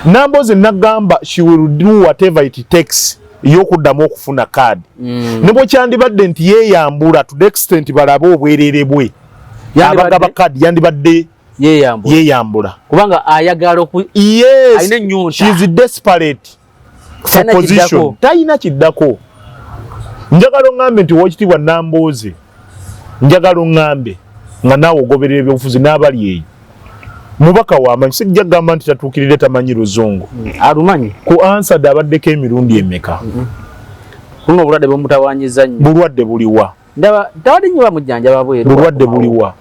Namboze nagamba she will do whatever it takes yokuddamu okufuna card. Ne bwe kyandibadde nti yeeyambula to the extent balabe obwerere bwe. Abagaba card yandibadde yeeyambula. Kubanga ayagala yes, ayina nnyota. She is desperate for position. Tayina kiddako. Njagala ngambe nti wokitibwa Namboze. Njagala ngambe nga naawe ogoberera ebyobufuzi n'abali eyo. Mubaka wamanyi sijja gamba nti tatuukirire tamanyi Luzungu. Alumanyi ku answer abaddeko emirundi emeka. Kuno obulwadde bwemutawanyiza nnyo. Bulwadde buliwa. Ndaba tawali nnyo bamujjanjaba bweru. Bulwadde buliwa.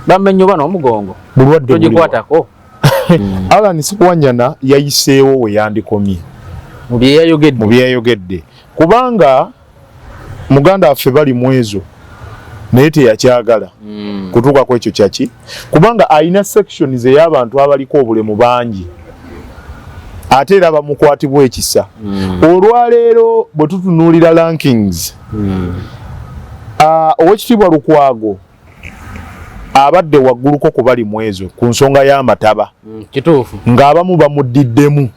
Bamenyo bano omugongo. Bulwadde buliwa. Togikwatako. Alan Sikwanyana yayiseewo we yandikomye. Mu byeyayogedde. Kubanga muganda waffe bali mwezo. Naye teyakyagala kutuuka ku ekyo kyaki kubanga ayina sections ey'abantu abaliko obulemu bangi ate era bamukwatibwa ekisa. Olwaleero bwe tutunuulira rankings owekitiibwa Lukwago abadde wagguluko ku bali mwezo ku nsonga y'amataba kituufu ng'abamu bamuddiddemu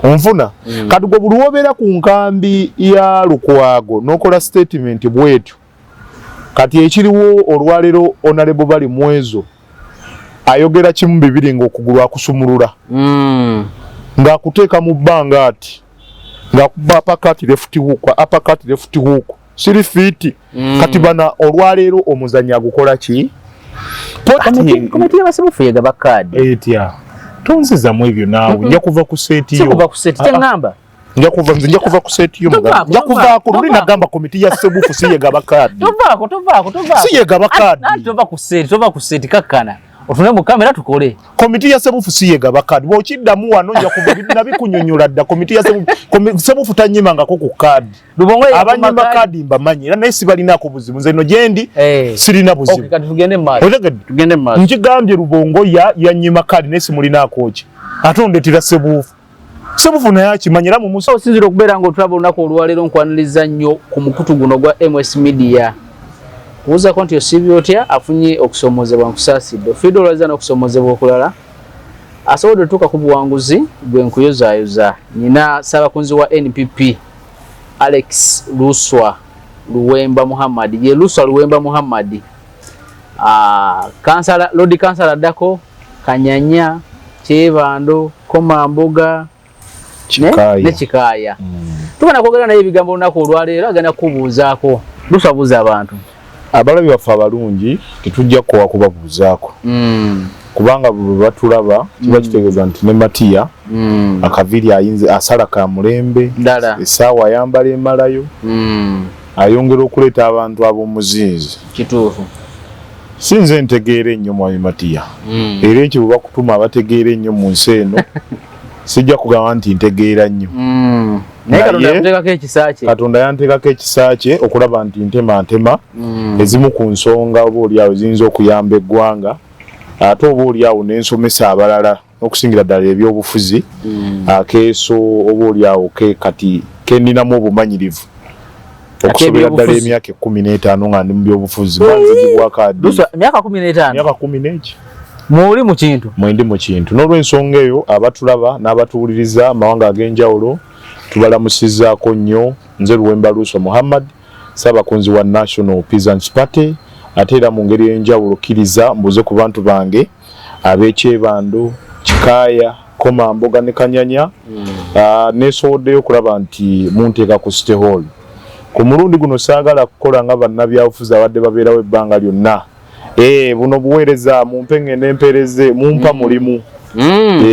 onfuna kati gwe buli wobeera ku nkambi ya Lukwago n'okola statement bwetyo kati ekiriwo olwaleero Honorable bali mwezo ayogera kimu bibiri ng'okugulu akusumulula ng'akuteeka mu bbanga ati ng'akuba uppercut left hook siri fiiti kati bana olwaleero omuzannyo agukola ki komiti y'abasibufu yegaba kaadi etya tonzizamu ebyo naawe nja kuva ku seeti yo kyengamba nja kuva ku seeti yo nja kuvaako luli nagamba komiti ya sebufu siyegaba kaadi tovaako siyegaba kaadi tova ku seeti kakkana otune mu kamera tukole komiti ya sebufu siyegaba kaadi bw'okiddamu wano nja kuva nabikunyonyola dda komiti ya sebufu tanyimangako ku kaadi abanyima kaadi mbamanyi era naye sibalinaako buzibu nze no gyendi sirina buzibu tugende maaso nkigambye Lubongo yanyima kaadi naye simulinaako ki ate ondetera sebufu naye akimanyi era mumusi osinzira okubeera ng'otulaba olunaku olwaleero nkwaniriza nnyo ku mukutu guno gwa MS Media kubuuzako nti osiibye otya afunye okusoomozebwa nkusaasidde ofiidde olwaza n'okusoomozebwa okulala asobodde otuuka ku buwanguzi bwe nkuyozaayoza nyina ssaabakunzi wa NPP Alex Luwemba Muhammad ye Luswa Luwemba Muhammad Lodi Kansala addako Kanyanya Kyebando Komamboga ne Kikaaya tugenda kwogera naye ebigambo olunaku olwaleero agenda kubuuzaako Luswa buuza abantu abalabi baffe abalungi tetujja kuwa kubabuuzaako kubanga bwe batulaba kiba kitegeeza nti ne Matiya akaviri ayinze asala ka mulembe essaawa ayambala emalayo ayongera okuleeta abantu ab'omuzinzi kituufu si nze ntegeera ennyo mwami Matiya era ekyo bwe bakutuma abategeera ennyo mu nsi eno sijja kugamba nti ntegeera nnyo naye Katonda yanteekako ekisa kye okulaba nti ntema ezimu ku nsonga obaolyawo ziyinza okuyamba eggwanga ate obaolyawo n'ensomesa abalala okusingira ddala ebyobufuzi akeeso obaolyawo kati kendinamu obumanyirivu okusobera ddala emyaka 15 nga ndi mu byobufuzi banzigibwa kaadi myaka 15 myaka 10 muli mu kintu mwendi mu kintu n'olw'ensonga eyo abatulaba n'abatuwuliriza amawanga ag'enjawulo tubalamusizzaako nnyo nze Luwemba Luswa Muhammad ssaabakunzi wa National Peasants Party ate era mu ngeri y'enjawulo kkiriza mbuze ku bantu bange ab'Ekyebando Kikaaya Komamboga ne Kanyanya nesoboddeyo okulaba nti munteeka ku City Hall ku mulundi guno saagala kukola nga bannabyabufuzi abadde babeerawo ebbanga lyonna buno buweereza mumpe ngende empeereze mumpa mulimu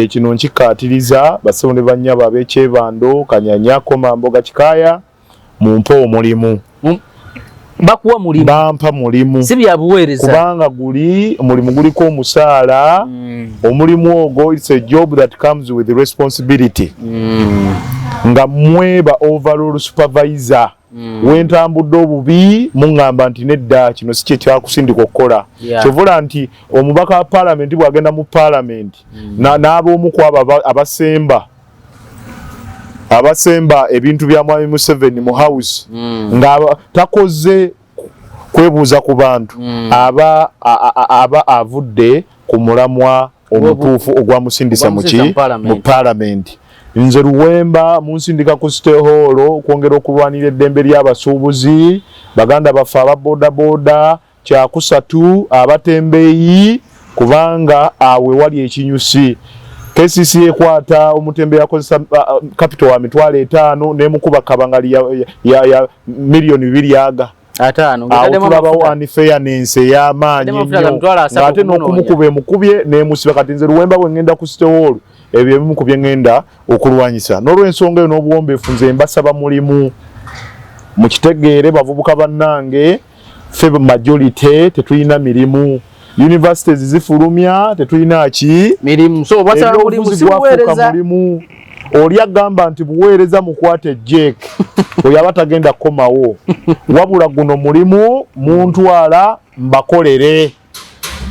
kino nkikkaatiriza bassebo ne bannyabo ab'Ekyebando Kanyanya Komamboga Kikaaya mumpe omulimu bakuwa mulimu bampa mulimu si bya buweereza kubanga omulimu guliko omusaala omulimu ogwo it's a job that comes with responsibility nga mweba overall supervisor wentambudde obubi muŋŋamba nti nedda kino si kye kyakusindika okukola kyovula nti omubaka wa paalamenti bw'agenda mu paalamenti n'ab'omu ku abo abasemba ebintu bya mwami Museveni mu house nga takoze kwebuuza ku bantu aba avudde ku mulamwa omutuufu ogwamusindisa mu parliament. Nze Luwemba munsindika ku State Hall kwongera okulwanira eddembe ly'abasuubuzi, baganda baffe ababodaboda, kyakusatu abatembeeyi, kubanga awe wali ekinyusi. KCC ekwata omutembeeyi akozesa capital wa $5,000 nemukuba kabangali ya milioni 2 aga. Tulabawo unfairness ey'amaanyi nnyo ng'ate n'okumukuba emukubye nemusiba. Kati nze Luwemba bwe ngenda ku State Hall ebyo ebimu ku bye ngenda okulwanyisa. N'olw'ensonga eyo n'obuwombeefu nze mbasaba mulimu mukitegeere bavubuka bannange, ffe majority tetulina mirimu. Universities zifulumya tetulina ki mirimu. So basaba mulimu si buweereza. Oli agamba nti buweereza mukwate Jake oyo abatagenda komawo wabula guno mulimu muntwala mbakolere.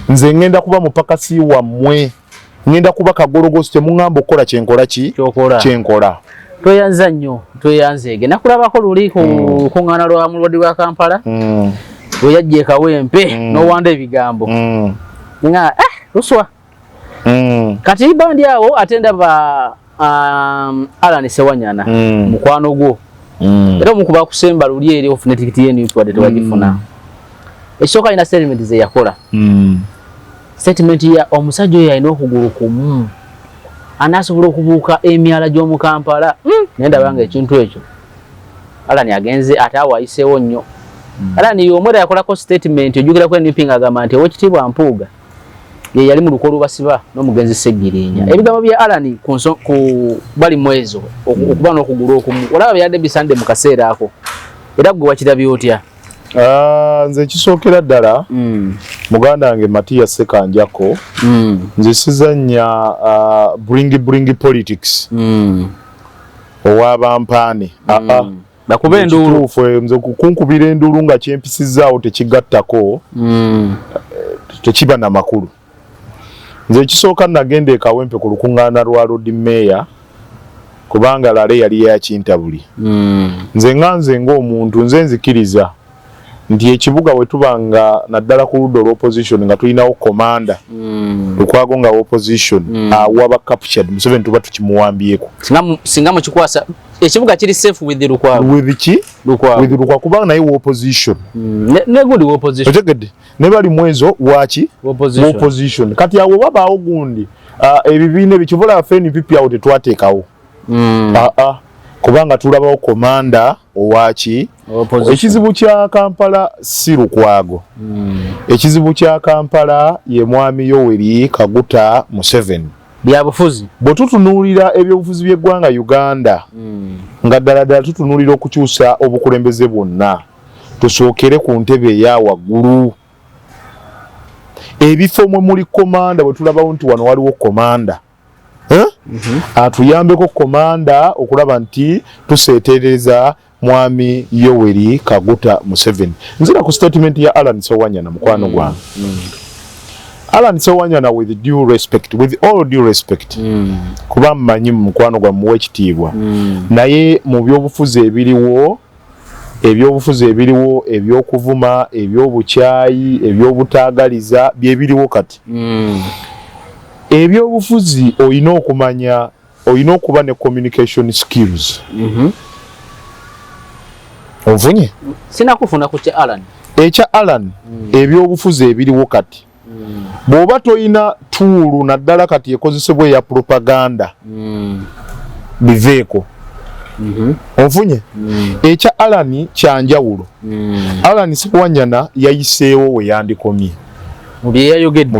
Nze ngenda kuba mupakasi wammwe, ngenda kuba kagologosi temungamba okukola kyenkola. Tweyanza nnyo, tweyanzeege. Nakulabako luli ku kuŋŋaana lwa mulwadde wa Kampala we yajja Kawempe n'owanda ebigambo nga luswa. Kati bandi awo ate ndaba Alan Sewanyana mukwano gwo era omukuba kusemba luli eri ofune tikiti yenu yitwadde tewagifuna. Ekisooka alina statement ze yakola. Statement ya omusajja oyo alina okugulu kumu anasobola okubuuka emyala gy'omu Kampala. Nenda banga ekintu ekyo Alan agenze ate awo ayiseewo nnyo. Alan y'omwera yakolako statement ojjukirako enipinga agamba nti Oweekitiibwa Mpuuga ye yali mu lukolo lubasiba n'omugenzi Seggirinya. Ebigambo bya Alan ku bali mwezo okuba n'okugulu okumu olaba byadde bisande mu kaseera ako era gwe wakirabye otya? Nze kisookera ddala muganda wange Matias Sekanjako nze sizannya bring politics ow'abampaane bakuba enduulu nze kunkubira enduulu nga kyempisizaawo tekigattako tekiba na makulu. Nze ekisooka nagenda e Kawempe ku lukuŋŋaana lwa Lord Mayor kubanga lale yali yakintabuli. Nze ng'omuntu nze nzikiriza nti ekibuga we tubanga naddala ku ludda olw'opposition nga tulinawo komanda Lukwago nga opposition awaba captured Museveni tuba tukimuwambyeko singa mukikwasa ekibuga kiri safe with Lukwago with Lukwago kubanga naye opposition ne good opposition otegedde ne bali mwezo waki opposition kati awo babaawo gundi ebibiina ebikivula feni pipi awo tetwateekawo kubanga tulabawo komanda owaki ekizibu kya Kampala si Lukwago. Ekizibu kya Kampala ye mwami Yoweri Kaguta Museveni. Byabufuzi bwe tutunuulira ebyobufuzi by'eggwanga Uganda nga ddala tutunuulira okukyusa obukulembeze bwonna tusookere ku ntebe eya waggulu. Ebifo mwe muli komanda bwe tulabawo nti wano waliwo komanda atuyambeko komanda okulaba nti tuseetereza mwami Yoweri Kaguta Museveni. Nzira ku statement ya Alan Sewanyana mukwano gwange. Alan Sewanyana with all due respect kuba mmanyi mukwano gwa Oweekitiibwa naye mu byobufuzi ebiriwo ebyokuvuma ebyobukyayi ebyobutaagaliza byebiriwo kati. Ebyobufuzi oyina okumanya oyina okuba ne communication skills. Ovunye sinakufuna ku kya Alan ekya Alan ebyobufuzi ebiriwo kati bw'oba toyina tuulu naddala kati ekozesebwa eya propaganda biveeko ovunye ekya Alan kyanjawulo. Alan Sewanyana yayiseewo we yandikomye mu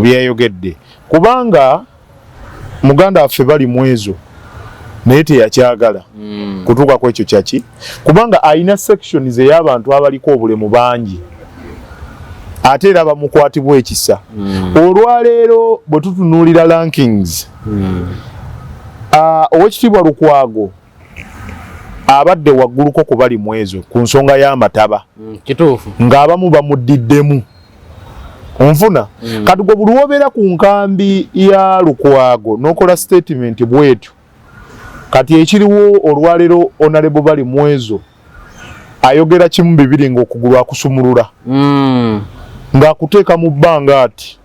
byeyayogedde kubanga muganda waffe bali mwezo naye teyakyagala kutuuka ku ekyo kyaki kubanga alina sections ey'abantu abaliko obulemu bangi ate era bamukwatibwa ekisa. Olwaleero bwe tutunuulira rankings Oweekitiibwa Lukwago abadde wagguluko ku bali mwezo ku nsonga y'amataba kituufu ng'abamu bamuddiddemu onfuna kati gwe buli wobeera ku nkambi ya Lukwago n'okola statement bwetyo kati ekiriwo olwaleero Honorable bali mwezo ayogera kimu bibiri ng'okugulu akusumulula ng'akuteeka mu bbanga ati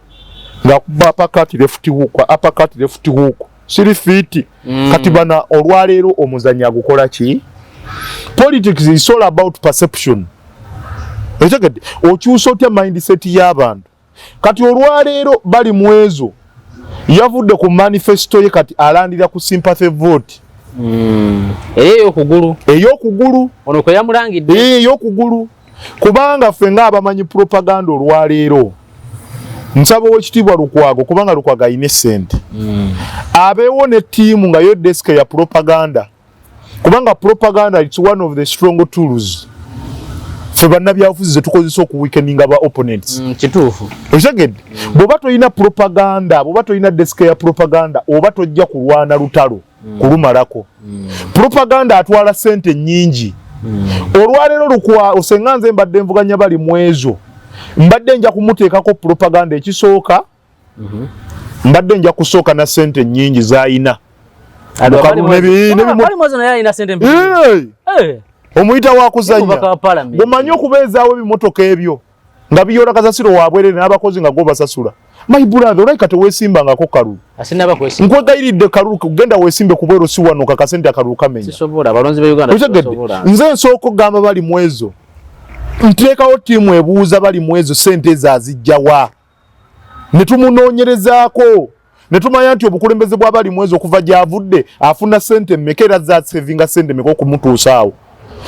nga uppercut left hook siri fit kati bana olwaleero omuzanyi agukola ki. Politics is all about perception. Ekigede okyusa otya mindset y'abantu. Kati olwaleero bali mwezo yavudde ku manifesto ye kati alandira ku sympathy vote. Ey'okugulu ono kwe yamulangidde ey'okugulu kubanga ffe ng'abamanyi propaganda olwaleero nsaba ow'ekitiibwa Lukwago kubanga Lukwago ayina essente abeewo ne ttiimu nga yo desk ya propaganda kubanga propaganda it's one of the strong tools ffe bannabyabufuzi ze tukozesa okuweakeninga ba opponents. Kituufu ekigede bw'oba toyina propaganda bw'oba toyina desk ya propaganda oba tojja kulwana lutalo kulumalako. Propaganda atwala sente nnyingi. Olwaleero Lukwago osenga nze mbadde nvuganya bali mwezo mbadde nja kumuteekako propaganda ekisooka mbadde nja kusooka na sente nnyingi z'ayina omuyita wa kuzanya gomanyi okubeezaawo ebimotoka ebyo nga biyola kasasiro wabwerere n'abakozi nga go basasula. My brother olabika teweesimbangako kalulu nkwegayiridde kalulu kugenda weesimbe ku bwero si wano kakasente akalulu kamenya. Nze nsooka okugamba bali mwezo nteekawo ttiimu ebuuza bali mwezo sente ezo azijjawa ne tumunoonyerezaako ne tumanya nti obukulembeze bwa bali mwezo okuva gy'avudde afuna sente mmeka era zaasevinga sente mmeka okumutuusaawo.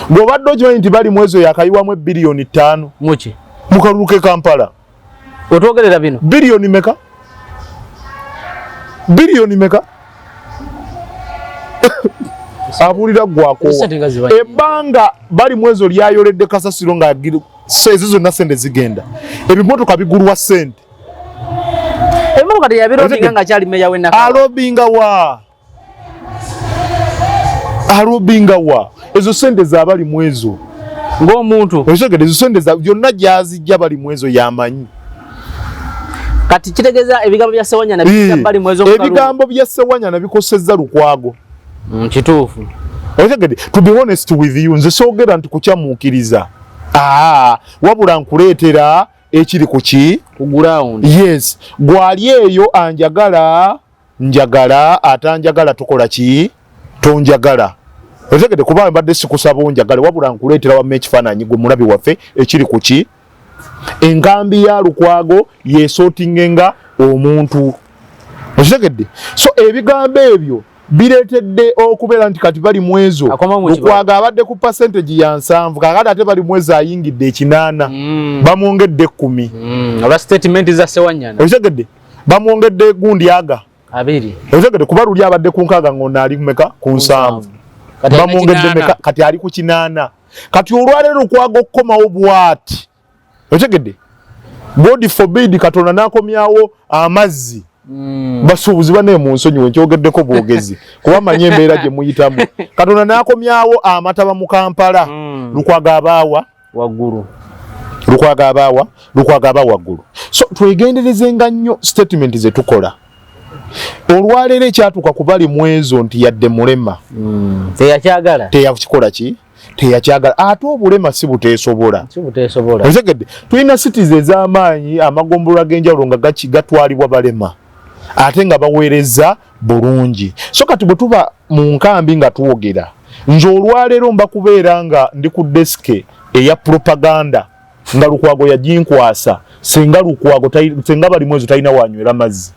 Bw'obadde okimanyi nti bali mwezo yakayiwamu biliyoni 5 mu kalulu k'e Kampala. Otwogerera bino biliyoni meka abulira gwakoowa ebbanga bali mwezo lyayoledde kasasiro nga ezo zonna sente zigenda ebimotoka bigulwa sente emmotoka teyabirobinga nga kyali meya w'enaka alobinga wa ezo sente za bali mwezo ng'omuntu ezo sente byonna gyazijja bali mwezo yamanyi. Kati kitegeeza ebigambo bya Ssewanyana bya bali mwezo ebigambo bya Ssewanyana bikosezza Lukwago. Kituufu. To be honest with you nze soogera nti kukyamuukiriza wabula nkuleetera ekiri ku ki ku ground. Yes gwali eyo njagala atanjagala tukola ki tonjagala. Otegede kuba mbadde sikusaba onjagala wabula nkuleetera wamme ekifaananyi gwe mulabi waffe ekiri ku ki engambi ya Lukwago yeesootingenga omuntu. Otegedde so ebigambo ebyo bireetedde okubeera nti kati bali mwezo Lukwago abadde ku percentage ya 7 kakati ate bali mwezo ayingidde 8 bamwongedde 10 aba statement za Ssewanyana otegedde bamwongedde gundi aga 2 otegedde kuba luli abadde ku nkaga ng'ono ali kumeka ku 7 bamwongedde meka kati ali ku 8 kati olwaleero Lukwago okukomawo bwati otegedde God forbid Katonda n'akomyawo amazzi basuubuzi bane mu nsonyi nkyogeddeko bwogezi kuba manyi embeera gye muyitamu. Katonda n'akomyawo amataba mu Kampala Lukwago abaawa waggulu so twegenderezenga nnyo statement ze tukola. Olwaleero ekyatuuka ku bali mwezo nti yadde mulema teyakikola ki teyakyagala ate obulema si buteesobola otegedde tulina citizen ez'amaanyi amagombolola ag'enjawulo nga gatwalibwa balema ate nga baweereza bulungi. So kati bwe tuba mu nkambi nga twogera nze olwaleero mba kubeera nga ndi ku desike eya propaganda nga Lukwago yaginkwasa senga bali mwezo talina wanywera mazzi.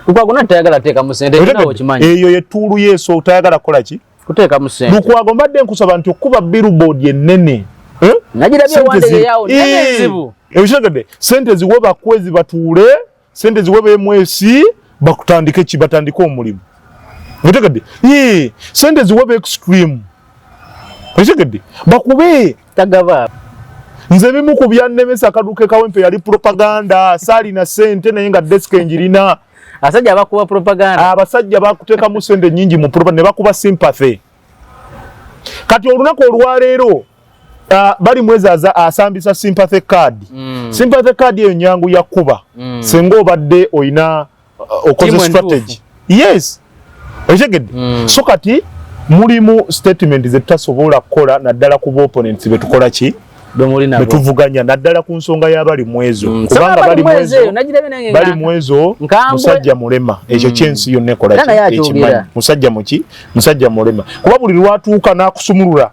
Lukwago natayagala teeka mu sente nawo kimanyi eyo yetuulu yeso tayagala kola ki kuteeka mu sente. Lukwago mbadde nkusaba nti okuba billboard ennene nagirabye wandege yawo nezibu ebishagade sente ziwe bakwezi batuule sente ziwe bemwesi bakutandike batandike omulimu otegedde sente ziwe be extreme otegedde bakube tagaba. Nze bimu ku byannemesa akaduke kawempe yali propaganda saali na sente naye nga desk enjirina abasajja bakuba propaganda abasajja bakuteeka mu sente nnyingi mu propaganda ne bakuba sympathy. Kati olunaku olwaleero bali mwezaza asambisa sympathy card. Sympathy card eyo nyangu yakuba senga obadde oyina okoze strategy. Yes otegedde so kati mulimu statement ze tutasobola kukola naddala ku opponents betukola ki netuvuganya naddala ku nsonga y'abali mwezo kubanga bali mwezo musajja mulema ekyo kyensi yonna ekola ekimanyi musajja mulema kuba buli lwatuuka n'akusumulula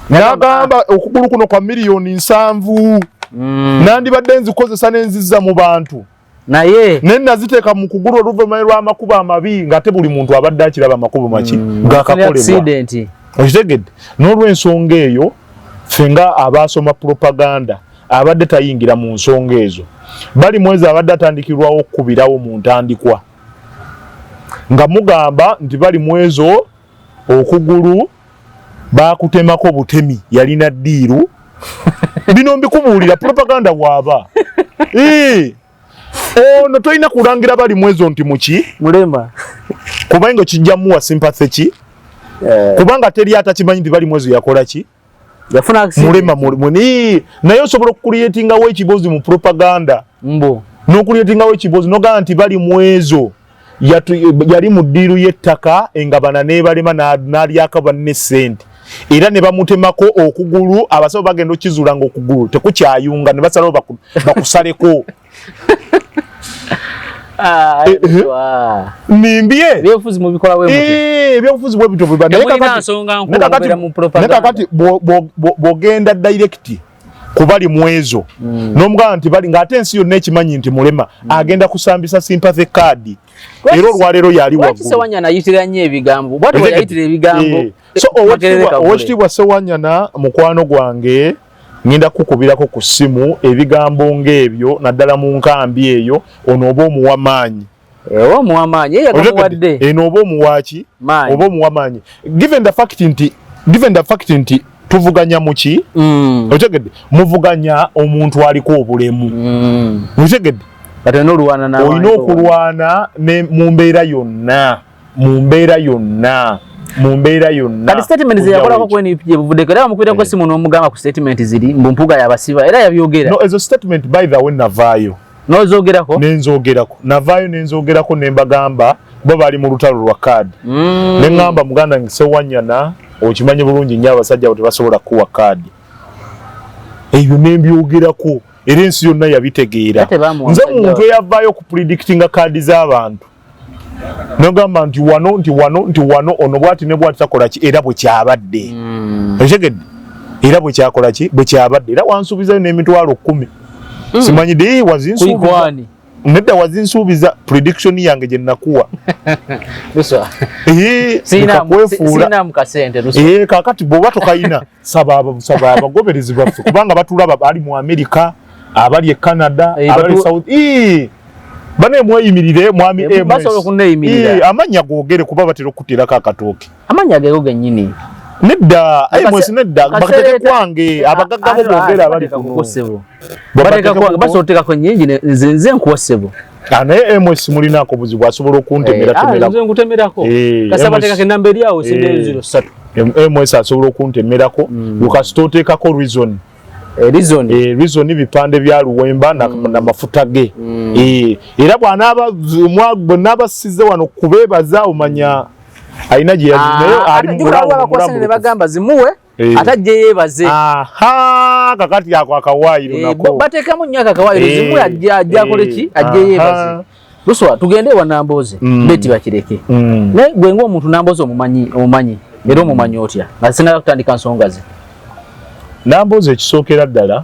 n'agamba okugulu kuno kwa miliyoni 7 nandibadde nzikozesa n'enzizza mu bantu naye naziteeka mu kugulu oluvannyuma lw'amakubo amabi ng'ate buli muntu abadde akiraba amakubo maki ng'akakolebwa okitegedde n'olw'ensonga eyo fenga abasoma propaganda abadde tayingira mu nsonga ezo bali mwezi abadde atandikirwawo okubirawo mu ntandikwa nga mugamba nti bali mwezo okugulu bakutemako butemi yalina ddiiru bino mbikubuulira propaganda bwaba ono tolina kulangira bali mwezo nti muki mulemba kubanga kijja muwa sympathy ki kubanga teri atakimanyi nti bali mwezo yakola ki yafuna mulema muni naye osobola okucreatingawo ekibozi mu propaganda n'okucreatingawo ekibozi nogaa nti bali mwezo yali mu ddiiru y'ettaka engabana n'ebalema n'alyako banne ssente era ne bamutemako okugulu abasawo bagenda okizuula ng'okugulu tekukyayunga ne basalawo bakusaleko nimbye ebyobufuzi mubikola bwe muti ebyobufuzi bwe bito bwe nekakati bw'ogenda direct kubali mwezo n'omugamba nti bali ng'ate ensi yonna ekimanyi nti mulema agenda kusambisa sympathy card era olwaleero yali waggulu Sewanyana ayitira nnyo ebigambo bwati bw'ayitira ebigambo so owekitiibwa Sewanyana mukwano gwange ngenda kukubirako ku ssimu ebigambo ng'ebyo naddala mu nkambi eyo ono oba omuwa maanyi omuwamaanyi yagamuwadde eno oba omuwaaki oba omuwa maanyi given the fact nti tuvuganya muki otegedde muvuganya omuntu aliko obulemu otegedde olina okulwana mu mbeera yonna kati statement zeyakolako kwenipije buvudde era bamukubirako essimu n'omugamba ku statement ziri mbuga yabasiba era yabyogera no ezo statement by the way navaayo nozoogerako navaayo nenzoogerako nembagamba bo bali mu lutalo lwa kaadi neŋŋamba muganda nge Sewanyana okimanyi bulungi nnyo abasajja abo tebasobola kuwa kaadi ebyo nembyogerako era ensi yonna yabitegeera nze muntu eyavaayo ku predictinga kaadi z'abantu nogamba nti wano ono bwati ne bwati takola ki era bwe kyabadde okitegedde era bwe kyakola ki bwe kyabadde era wansuubizayo n'emitwalo 10 simanyidde wazinsuubiza nedda wazinsuubiza prediction yange gye nakuwa kakati bw'oba tokayina saba abagoberezi baffe kubanga batulaba bali mu America abali e Canada abali South bane mweyimirire mwami amanya googere kuba batera okuterako akatooke amanya gego gennyini nedda nedda bakateke kwange abagagga bo boogera abali kuno basotekako nyingi nze nkuwa ssebo naye ms mulinako buzibu asobola okuntemerako kasabatekako enamba eryawo sinde 03 ms asobola okuntemerako lukasi toteekako reason bipande bya luwemba na mafuta ge era bw'anaabasize wano kubeebaza omanya alina gye yazinayo bagamba zimuwe atajje yeebaze kakati ako akawaayiro nako bateekamu nnyo akakawaayiro zimuwe ajja akole ki ajje yeebaze luswa tugende ewa Nambooze beti bakireke naye gwe ng'omuntu Nambooze omumanyi era omumanyi otya nga sinaba kutandika nsonga ze Nambooze ekisookera ddala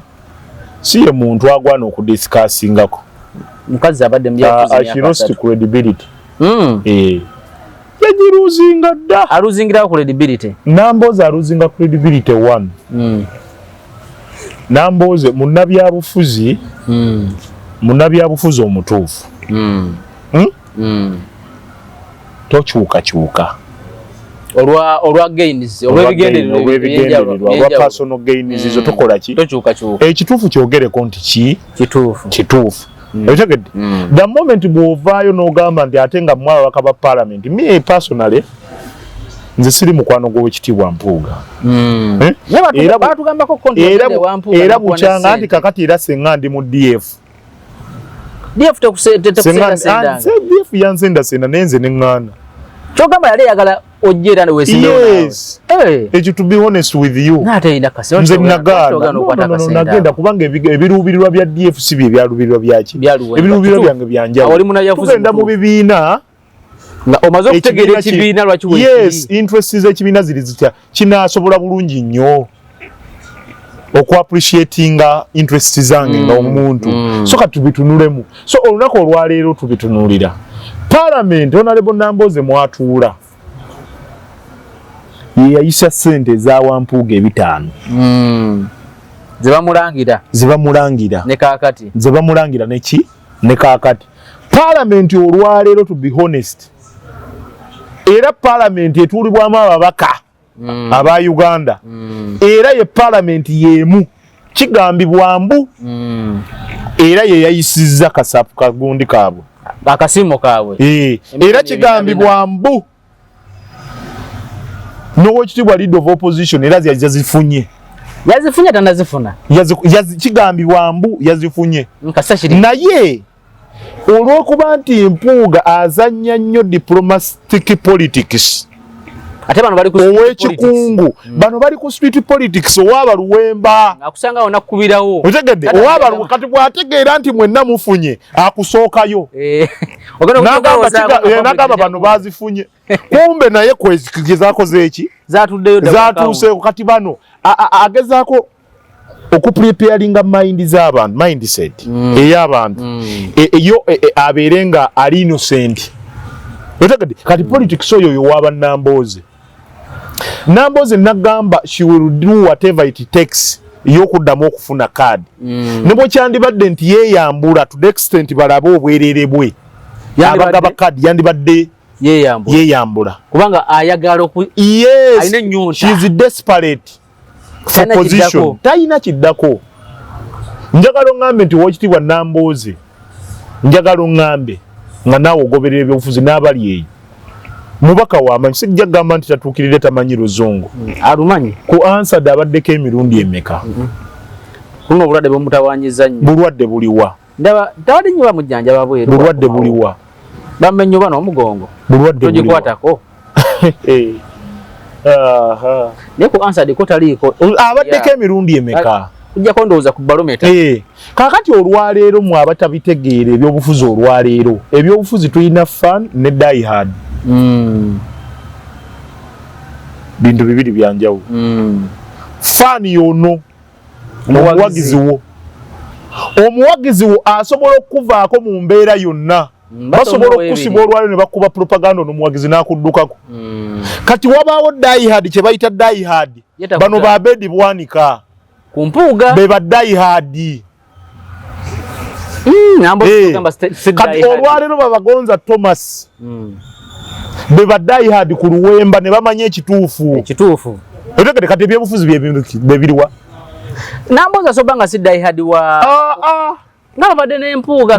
si ye muntu agwana okudiscussingako mukazi abadde she lost credibility yagiruzinga dda aluzingira credibility Nambooze aluzinga credibility 1 Nambooze munnabyabufuzi omutuufu tokyukakyuka olwa gains olwa personal gains zo tokola ki ekituufu kyogereko nti kituufu okitegedde the moment bw'ovaayo n'ogamba nti ate nga mwaba bakaba parliament me personally nze siri mukwano gw'owekitiibwa Mpuuga era bukyanga nti kakati era senga ndi mu DF tekusendasenda DF yansendasenda naye nze neŋŋaana kyogamba yali ayagala ojjera ne wesinda yes to be honest with you nate ina kasi nze nagenda kubanga ebiruubirirwa bya DFC bye byalubirirwa byaki ebiruubirirwa byange byanjawulo tugenda mu bibiina omaze okutegeera ekibiina lwaki yes interest z'ekibiina ziri zitya kinaasobola bulungi nnyo okwapreciatinga interest zange nga omuntu so katubitunulemu so olunaku olwaleero tubitunulira Parliament Honorable Namboze mwatuula yeyayisa ssente za Wampuuga 5 zebamulangira ne kaakati zebamulangira neki ne kaakati Parliament olwaleero to be honest era Parliament etuulibwamu ababaka aba Uganda era ye Parliament yemu kigambibwa mbu era yeyayisizza kasapu kagundi kaabwe akasimo kaabwe era kigambibwa mbu n'owekitiibwa leader of opposition era yazifunye tanazifuna kigambibwa mbu yazifunye naye olw'okuba nti Mpuuga azannya nnyo diplomatic politics ate bano bali ku owekikungu bano bali ku street politics owaaba Luwemba akusanga onakubirawo otegedde owaaba kati bw'ategeera nti mwenna mufunye akusookayo nagamba bano bazifunye kumbe naye gezakoze eki zatuuseeko kati bano agezaako okupreparinga mind z'abantu mindset ey'abantu eyo abeere nga ali innocent otegedde kati politics oyo yowaaba Namboze nagamba she will do whatever it takes y'okuddamu okufuna card ne bwe kyandibadde nti yeeyambula to the extent balabe obwerere bwe abagaba card yandibadde yeeyambula kubanga ayagala yes she is desperate for position tayina kiddako njagala oŋŋambe nti Oweekitiibwa Namboze njagala oŋŋambe nga naawe ogoberera ebyobufuzi n'abali eyo mubaka w'amanyi sijja kugamba nti tatuukirire tamanyi Luzungu alumanyi ku answered abaddeko emirundi emeka kuno obulwadde bwemutawanyiza nnyo bulwadde buliwa tawali nnyo bamujjanjaba bweru bulwadde buliwa bamenye oba n'omugongo bulwadde togikwatako naye ku answered ko taliiko abaddeko emirundi emeka ujjako ndowooza ku balometa kaakati olwaleero mwe abatabitegeera ebyobufuzi olwaleero ebyobufuzi tulina fan ne diehard bintu bibiri byanjawulo fan yono omuwagizi wo asobola okuvaako mu mbeera yonna basobola okukusiba olwaleero ne bakuba propaganda n'omuwagizi n'akuddukako kati wabaawo diehard kye bayita diehard bano ba bedi bwanika ku Mpuuga be ba diehard kati olwaleero babagonza Thomas be ba diehard ku Luwemba ne bamanya ekituufu otegede kati ebyobufuzi bebiriwa Namboze asobanga si diehard wa nabadde n'Empuuga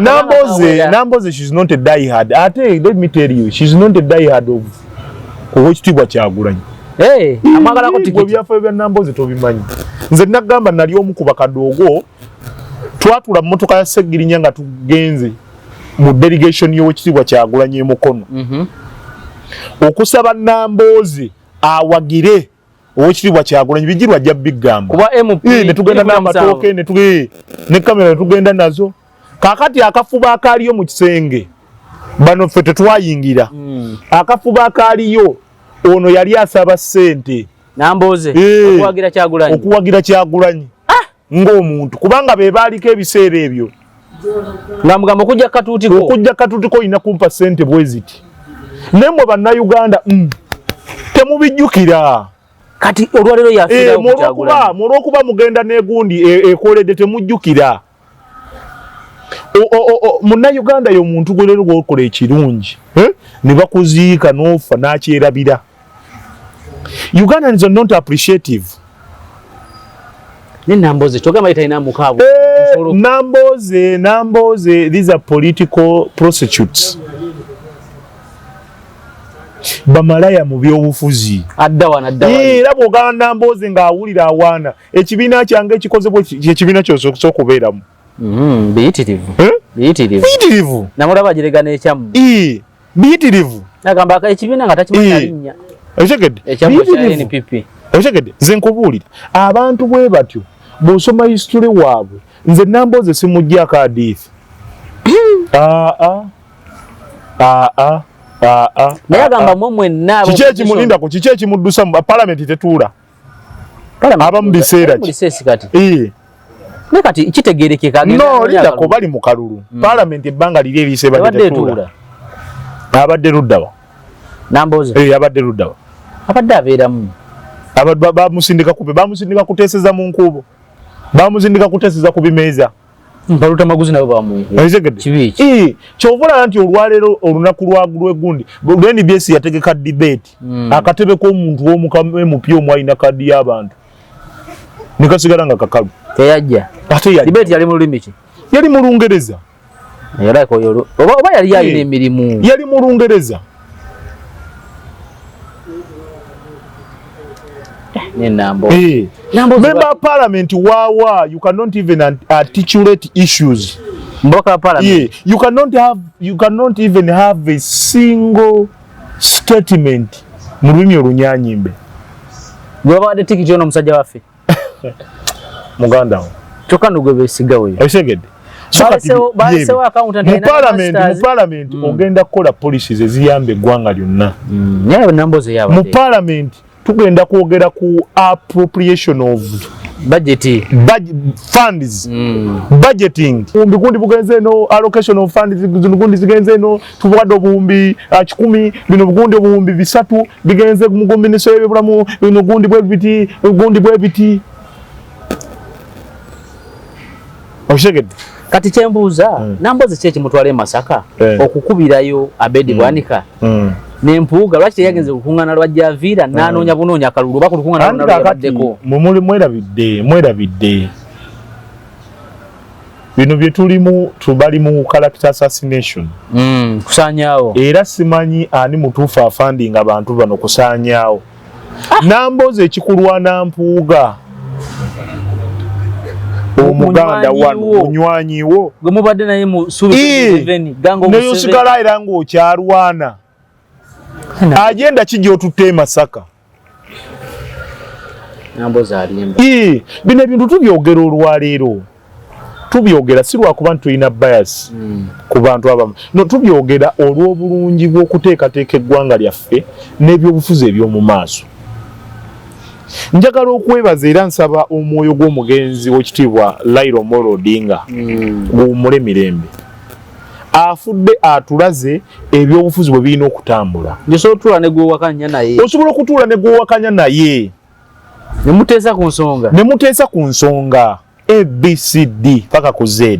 Namboze she's not a diehard ate let me tell you she's not a diehard of Oweekitiibwa Kyagulanyi amagala ko tikiti byafaayo bya Namboze tobimanyi nze nagamba nali omu ku bakadoogo twatula mu mmotoka ya Ssegirinya nga tugenze mu delegation y'Oweekitiibwa Kyagulanyi e Mukono okusaba Namboze awagire Oweekitiibwa Kyagulanyi bijirwa ajja bigamba kuba MP ne tugenda n'amatooke ne kamera ne tugenda nazo kaakati akafuba akaaliyo mu kisenge bano ffe tetwayingira akafuba akaaliyo ono yali asaba ssente Namboze okuwagira Kyagulanyi ng'omuntu kubanga be baaliko ebiseera ebyo namugamba okujja katuutiko olina kumpa ssente bwe ziti nemwe bannayuganda temubijjukira kati olwaleero yafiira olw'okuba mugenda n'egundi ekoledde temujjukira munnayuganda y'omuntu gwe leero gwokola ekirungi ne bakuziika n'ofa n'akyerabira. Ugandans are not appreciative. Namboze chogamba itaina mukabo Namboze these are political prostitutes bamalaya mu byobufuzi addawana era bwogana Namboze ng'awulira awaana ekibiina kyange ekikozebwa ekibiina ky'okubeeramu biyitirivu namulaba giregana ekyamu biyitirivu nagamba ekibiina nga takimanyi alinnya Otegedde ekyambo kya NPP otegedde nze nkubuulira abantu bwe batyo bw'osoma history waabwe nze Nambooze simuggyako hadithi naye agamba mwenna kiki ekimulindako kiki ekimuddusa mu palamenti tetuula aba mu biseera ki ne kati kitegeerekeka no lidako bali mu kalulu palamenti ebbanga liri eriise batetuula abadde luddawa Nambooze abadde luddawa abadde abeeramu bamusindika kuteeseza mu nkubo bamusindika kuteeseza ku bimeeza baluta maguzi nabo bamukibi kyovula nti olwaleero olunaku lw'eggundi NBS yategeka debate akatebe k'omuntu w'omupya omu alina kaddi y'abantu ne kasigala nga kakalu teyajja ate debate yali mu lulimi ki yali mu Lungereza oba yali alina emirimu yali mu Lungereza Member of Parliament wawa you cannot even articulate issues. Mboka Parliament. You cannot even have a single statement mu lulimi olunyanyimbe. Gwabadde tikiti ono musajja waffe. Muganda wo. Chokano gwe besiga we. Esegedde. Mu Parliament ogenda kukola policies eziyambe eggwanga lyonna. Naye Nambooze yaba. Mu Parliament tugenda kwogera ku appropriation of funds budgeting obugundi bugenze no allocation of funds obugundi zigenze no tuwadde obuwumbi 10 bino obugundi obuwumbi 3 bigenze mu gombineso y'ebulamu bino obugundi bwe biti oshegedde kati kyembuuza Nambooze kye kimutwala Masaka okukubirayo Abedi Bwanika nempuuga lwaki yagenze kukungana lwajjaviira nanoonya bunoonya akalulu bakulukungana nalwabaddeko mwerabidde bino bye tubali mu character assassination kusaanyaawo era simanyi ani mutuufu afandinga abantu bano kusaanyaawo Nambooze ekikulwana mpuuga omuganda wano munywanyiwo gwe mubadde naye mu suubi neyosigala era ng'okyalwana agenda kijja otutte Masaka Nambooze alimba bino ebintu tubyogera olwaleero tubyogera si lwakuba nti tulina bias ku bantu abamu no tubyogera olw'obulungi bw'okuteekateeka eggwanga lyaffe n'ebyobufuzi eby'omu maaso. Njagala okwebaza era nsaba omwoyo gw'omugenzi w'ekitiibwa Raila Amolo Odinga guwummule mirembe afudde atulaze ebyobufuzi bwe birina okutambula. Osobola okutuula ne gwewakanya naye. Osobola okutuula ne gwewakanya naye. Ne muteesa ku nsonga. ABCD paka ku Z.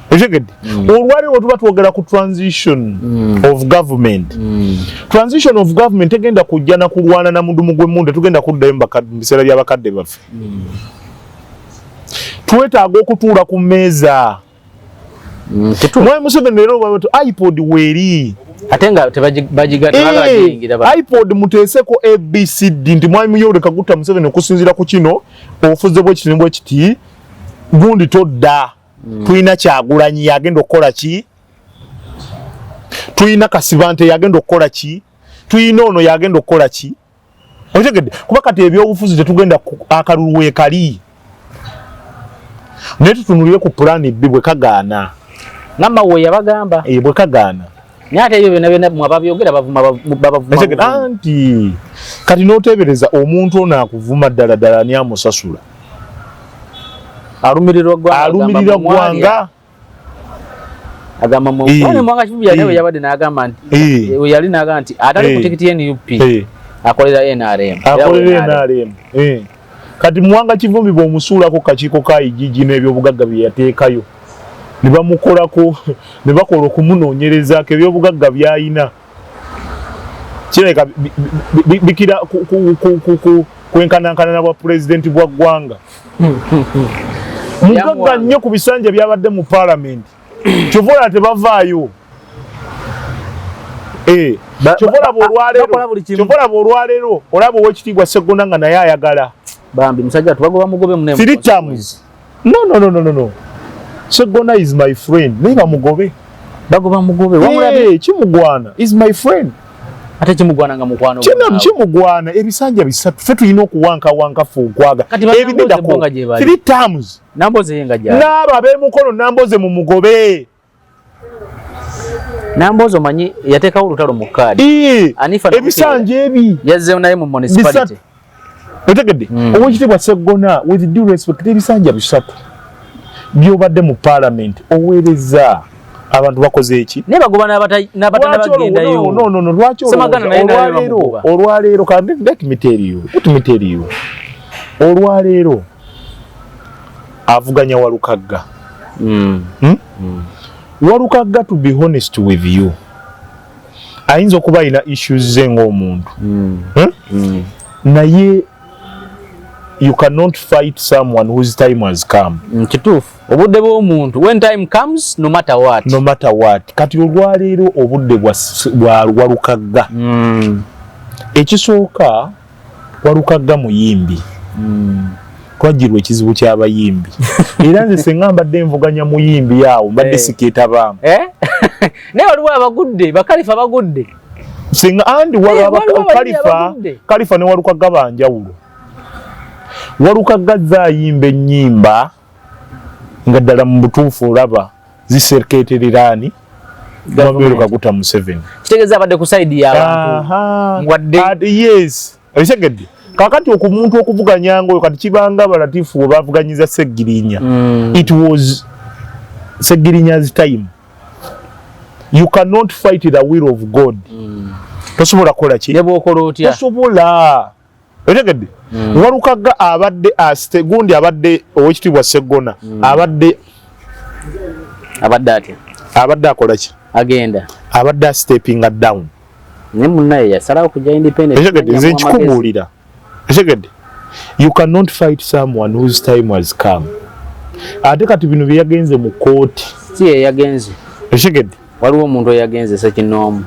Ejegedde. Olwaleero tuba twogera ku transition of government. Transition of government tegenda kujja na kulwana na mudumu gw'emmundu tugenda kuddayo mu biseera by'abakadde baffe. Twetaaga okutuula ku mmeeza. Mwe Museveni leero bawetu iPod weeri ate nga tebagigatta iPod muteeseko ABCD nti mwami Yoweri Kaguta Museveni okusinziira ku kino obufuzi bw'ekitiibwa kiti gundi todda tulina Kyagulanyi yagenda okukola ki tulina Kasibante yagenda okukola ki tulina ono yagenda okukola ki otegedde kuba kati ebyobufuzi tetugenda akalulu weekali naye tutunulire ku pulaani B bwe kagaana ngamba we yabagamba bwe kagaana nyate ebyo byonna mwababyogera bavuma anti kati n'oteebereza omuntu ono akuvuma ddala ani amusasula alumirirwa ggwanga agamba mwanga Kibuya nawe yabadde n'agamba nti yali n'agamba nti atali ku tikiti NUP akolera NRM kati Mwanga Kivumbi bw'omusuulako kakiiko ka Igigi n'ebyobugagga bye yateekayo ne bamukolako ne bakola okumunoonyerezaako ebyobugagga by'ayina kireka bikira kwenkanankana bwa pulezidenti bwa ggwanga mugagga nnyo ku bisanja byabadde mu Parliament kyovola tebavaayo kyovola olwaleero olaba ow'ekitiibwa Sseggona nga naye ayagala bambi musajja tubagoba mugobe munene 3 terms no Sseggona is my friend naye bamugobe bagoba mugobe wamulabe kimugwana is my friend ate kimugwana nga mukwano kina kimugwana ebisanja bisatu fe tulina okuwanka fu okwaga ebidako 3 times Namboze yenga jya naba abemukono Namboze mu mugobe Namboze omanyi yateekawo olutalo mu kaadi ebisanja ebi yazzeewo naye mu municipality otegedde owekitiibwa Sseggona with due respect ebisanja bisatu byobadde mu parliament oweereza abantu bakoze eki ne bagoba n'abagendayo no lwaki olwaleero kandi let me tell you olwaleero avuganya Walukagga Walukagga to be honest with you ayinza okuba alina issues ze ng'omuntu naye you cannot fight someone whose time has come. Kituufu obudde bw'omuntu when time comes no matter what kati olwaleero obudde bwa Walukagga ekisooka Walukagga muyimbi twajjirwa ekizibu ky'abayimbi era nze senga mbadde nvuganya muyimbi awo mbadde sikeetabaamu naye waliwo abagudde bakalifa bagudde senga andi kalifa ne Walukagga banjawulo Walukagga zaayimba ennyimba nga ddala mu butuufu olaba zisereketereraani Yoweri Kaguta Museveni kitegeeza abadde ku side y'abantu yes ebitegedde kakati okumuntu okuvuganyanga oyo kati kibanga abalatifu bwe bavuganyiza Sseggirinya it was Ssegirinya's time you cannot fight the will of God tosobola kukola ki ne bw'okola otya tosobola otegedde Walukagga abadde gundi abadde owekitiibwa Sseggona abadde akola ki abadde stepping down ne munnaye yasalawo kujja independent nze nkikubuulira you cannot fight someone whose time has come ate kati bino byeyagenze mu kooti si yeyagenze waliwo omuntu eyagenze sekinoomu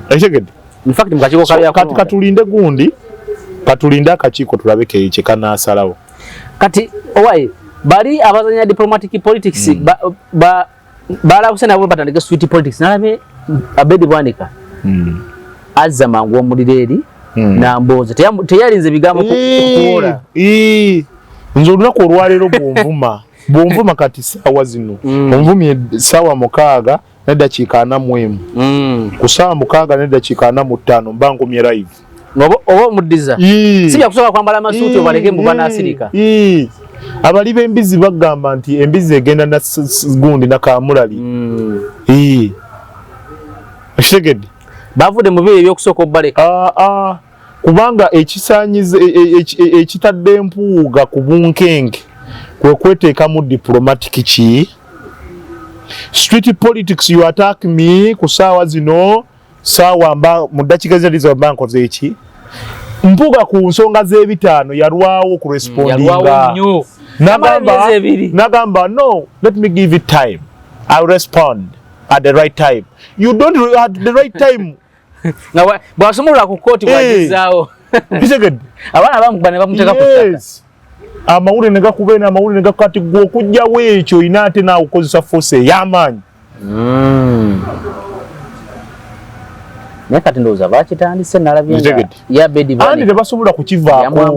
in fact mukakiko kati katulinde gundi katulinde akakiiko tulabe kye kanaasalawo kati owaye bali abazanya diplomatic politics balabuse nabo batandika sweet politics nalabe Abedi Bwanika azza mangu omuliro eri Namboze teyalinze bigambo kuwola nze olunaku olwaleero bwonvuma kati saawa zino onvumye saawa 6 n'eddakiika 41 ku saawa 6 n'eddakiika 45 mba ngumye live oba omuddiza sijja kusobola kwambala amasuuti obaleke mbu banaasirika abali b'embizi bagamba nti embizi egenda na gundi na Kamulali ekitegeddde bavudde mu bibiri ebyokusooka obbaleka kubanga ekisaanyize ekitadde empuuga ku bunkenge kwe kweteekamu diplomatic ki street politics you attack me ku saawa zino saawa mu ddakiika zino mba nkoze eki mpuuga ku nsonga z'ebitaano yalwawo ku respondinga nagamba no let me give it time I'll respond at the right time you don't at the right time bwasumulula ku kooti bwagizaawo abaana bamugana bamuteeka ku ttaka amawulire ne gakubeena amawulire ne gakati gwe okujjawo ekyo olina ate naawe okukozesa force ey'amaanyi naye kati ndowooza bakitandise nalabye Abedi andi tebasobola kukivaako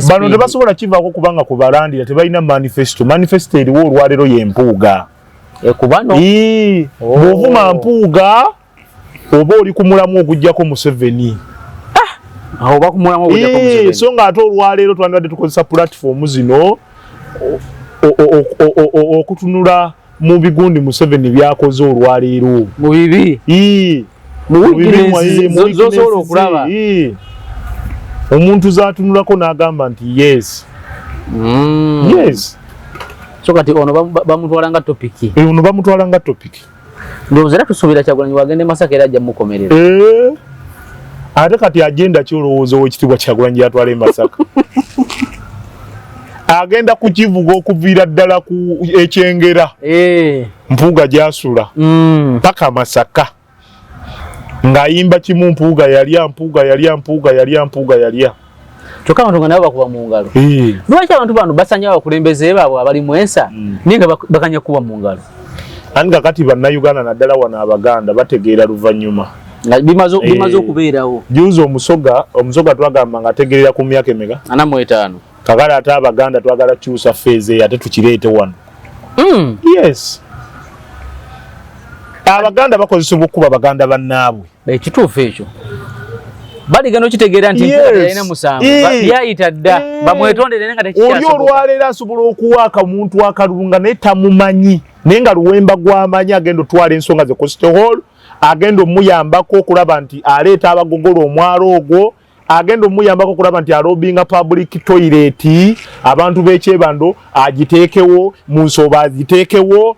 bano tebasobola kivaako kubanga kubalandira tebalina manifesto eriwo olwaleero y'empuuga bw'ovuma mpuuga oba oli ku mulamu ogujjako Museveni so nga ate olwaleero twandibadde tukozesa platform zino okutunula mu bigundi Museveni byakoze olwaleero mu bibi zosobola okulaba omuntu zaatunulako n'agamba nti yes so kati ono bamutwala nga topiki ndowooza era tusuubira Kyagulanyi wagende Masaka era ajja mukomerera ate kati agenda kyolowooza ow'ekitiibwa Kyagulanyi yatwala Masaka agenda kukivuga okuviira ddala ku Ekyengera mpuuga gyasula paka Masaka ng'ayimba kimu mpuuga yalya kyokka abantu nga nabo bakuba mu ngalo lwaki abantu bano basanya abakulembeze baabwe abali mu ensa naye nga bakanya kuba mu ngalo andi kakati bannayuganda naddala wano Abaganda bategeera luvannyuma bimaze okubeerawo. Juuzi omusoga twagamba nga ategerera ku myaka emeka 45 kakale ate Abaganda twagala kyusa feeze ate tukireete wano. Yes, Abaganda bakozesebwa okuba Abaganda bannaabwe. Ekituufu ekyo baligana okitegeera nti yalina musango byayita dda bamwetondere nga tekikyasoboka. Oli olwaleero asobola okuwaaka omuntu akalunga naye tamumanyi naye nga Luwemba gw'amanyi agenda otwala ensonga ze Coastal Hall, agenda omuyambako okulaba nti aleeta abagogolo omwalo ogwo, agenda omuyambako okulaba nti alobinga public toilet, abantu b'ekyebando agiteekewo, Munsoba agiteekewo,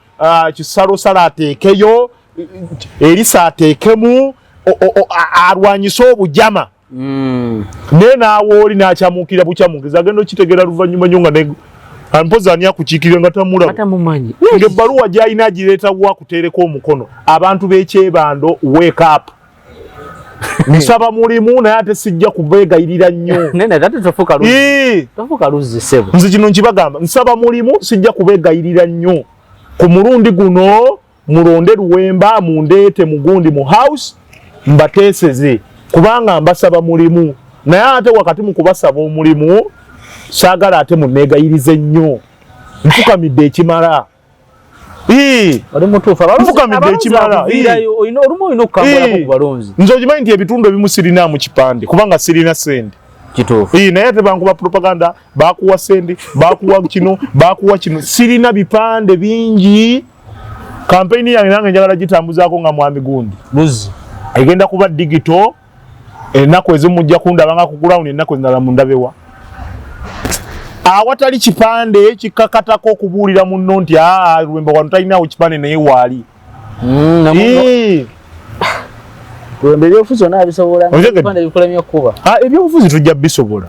Kisalosalo ateekeyo, Erisa ateekemu, arwanyisa obujama. Naye naawe oli n'akyamukira bukyamukiza agenda okitegeera luvannyuma nnyo nga ampoza ani akukiikirira nga tamumanyi. Ng'ebbaluwa gy'alina agireeta wa kuteereko omukono. Abantu b'ekyebando wake up. Nsaba mulimu naye ate sijja kubeegayirira nnyo. Nene ate tofuuka luzzi ssebo. Nze kino nkibagamba, nsaba mulimu sijja kubeegayirira nnyo. Ku mulundi guno mulonde Luwemba mundeete mugundi mu house mbateeseze kubanga mbasaba mulimu, naye ate wakati mu kubasaba omulimu saagala ate munneegayirize nnyo. Nfukamidde ekimala. Oli mutuufu nfukamidde ekimala. Olumu olina okukangulako ku balonzi. Nze okimanyi nti ebitundu ebimu sirina mu kipande kubanga sirina sente. Kituufu. Naye ate bankuba propaganda, bakuwa sente, bakuwa kino, bakuwa kino. Sirina bipande bingi. Kampeni yange nange njagala gitambuzaako nga mwami gundi. Luzzi. Egenda kuba digital, ennaku ezimu mujja kundaba nga ku ground, ennaku endala mundabewa. Awatali kipande kikakatako okubuulira munno nti Luwemba wano talinawo kipande naye waali. Luwemba ebyobufuzi wonna abisobola ebipande bikulemye okuba. Ebyobufuzi tujja bisobola.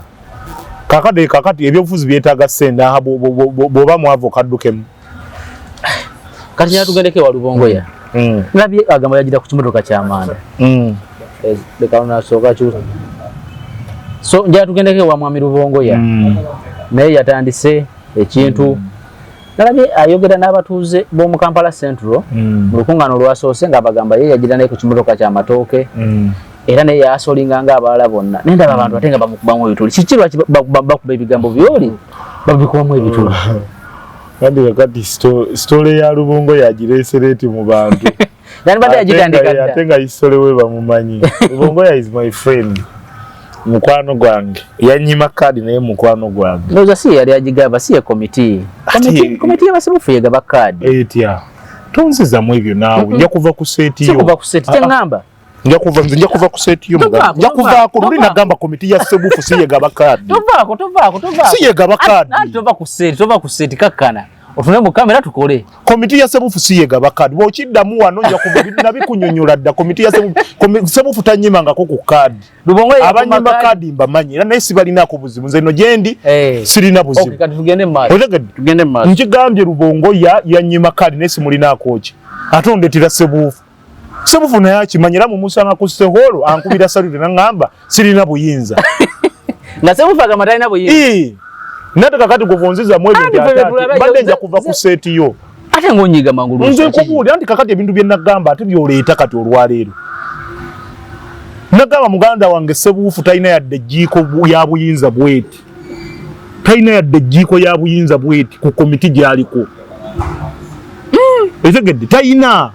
Kakati ebyobufuzi byetaaga ssente bw'oba mwava okaddukemu. Kati nyatugendeko ewa Lubongoya. Nabye agamba yagira ku kimotoka ky'amanda. Leka unasooka kyusa. So njatugendeko ewa mwami Lubongoya. Naye yatandise ekintu. Nalabye ayogera n'abatuuze b'omu Kampala Central mu lukuŋŋaano olwasoose ng'abagamba ye yagira naye ku kimotoka ky'amatooke. Era naye yasolinga ng'abalala bonna. Naye ndaba abantu ate nga bamukubamu ebituli. Kiki lwaki bakuba ebigambo byoli babikubamu ebituli? Kandi kakati story ya Lubongoya yagireesereeti mu bantu. Nani bade yagitandika dda. Ate nga isole we bamumanyi. Lubongoya is my friend. Mukwano gwange. Yanyima kadi naye mukwano gwange. Ndoza si yali agigaba si committee. Committee y'abasibufu yegaba kadi. Etya. Tonziza mu ebyo naawe. Nja kuva ku seti yo. Si kuva ku seti kyangamba. Nja kuva ku seti yo mugamba. Nja kuva ku luli nagamba committee ya sebufu si yegaba kadi. Tovaako. Si yegaba kadi. Tova ku seti kakkana. Ofune mu kamera tukole. Komiti ya sebufu si yegaba kadi. Bw'okiddamu wano nja kuva nabikunyonyola dda komiti ya sebufu tanyimangako ku kadi. Lubongoya abanyima kadi mbamanyi era naye sibalinaako buzibu. Nze no gyendi sirina buzibu. Okay, kati tugende mu maaso. Nkigambye Lubongoya yanyima kadi naye simulinaako ki. Ate ondeetera sebufu. Sebufu naye akimanyi era mumusanga ku Seholo ankubira salute n'angamba sirina buyinza. Nga sebufu agamba talina buyinza. Nate kakati kuvunziza mwezi mbadde nja kuva ku seti yo. Ate ngonyiga mangulu. Nze kubuulira nti kakati ebintu bye nagamba ate byoleeta kati olwaleero. Nagamba muganda wange sebufu talina yadde ejjiiko ya buyinza bweti. Talina yadde ejjiiko ya buyinza bweti ku komiti gy'aliko. Etegedde talina.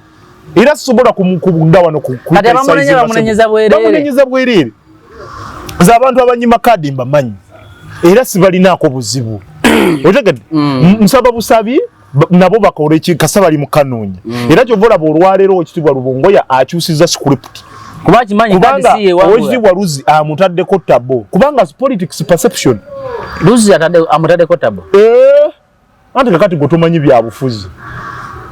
Era sisobola kumukubunda wano ku kati bamunenyeza bwereere. Nze abantu abanyima kadi mbamanyi. Era sibalinaako buzibu. Otegedde nsaba busabi nabo bakole kikasa bali mu kanoonya. Era kyova olaba olwaleero ekitibwa Lubongoya akyusiza script. Kuba kimanyi kadi si ye wabula. Owekitibwa Luzi amutaddeko tabo. Kubanga politics perception. Luzi amutaddeko tabo. Ante kakati gotomanyi bya bufuzi.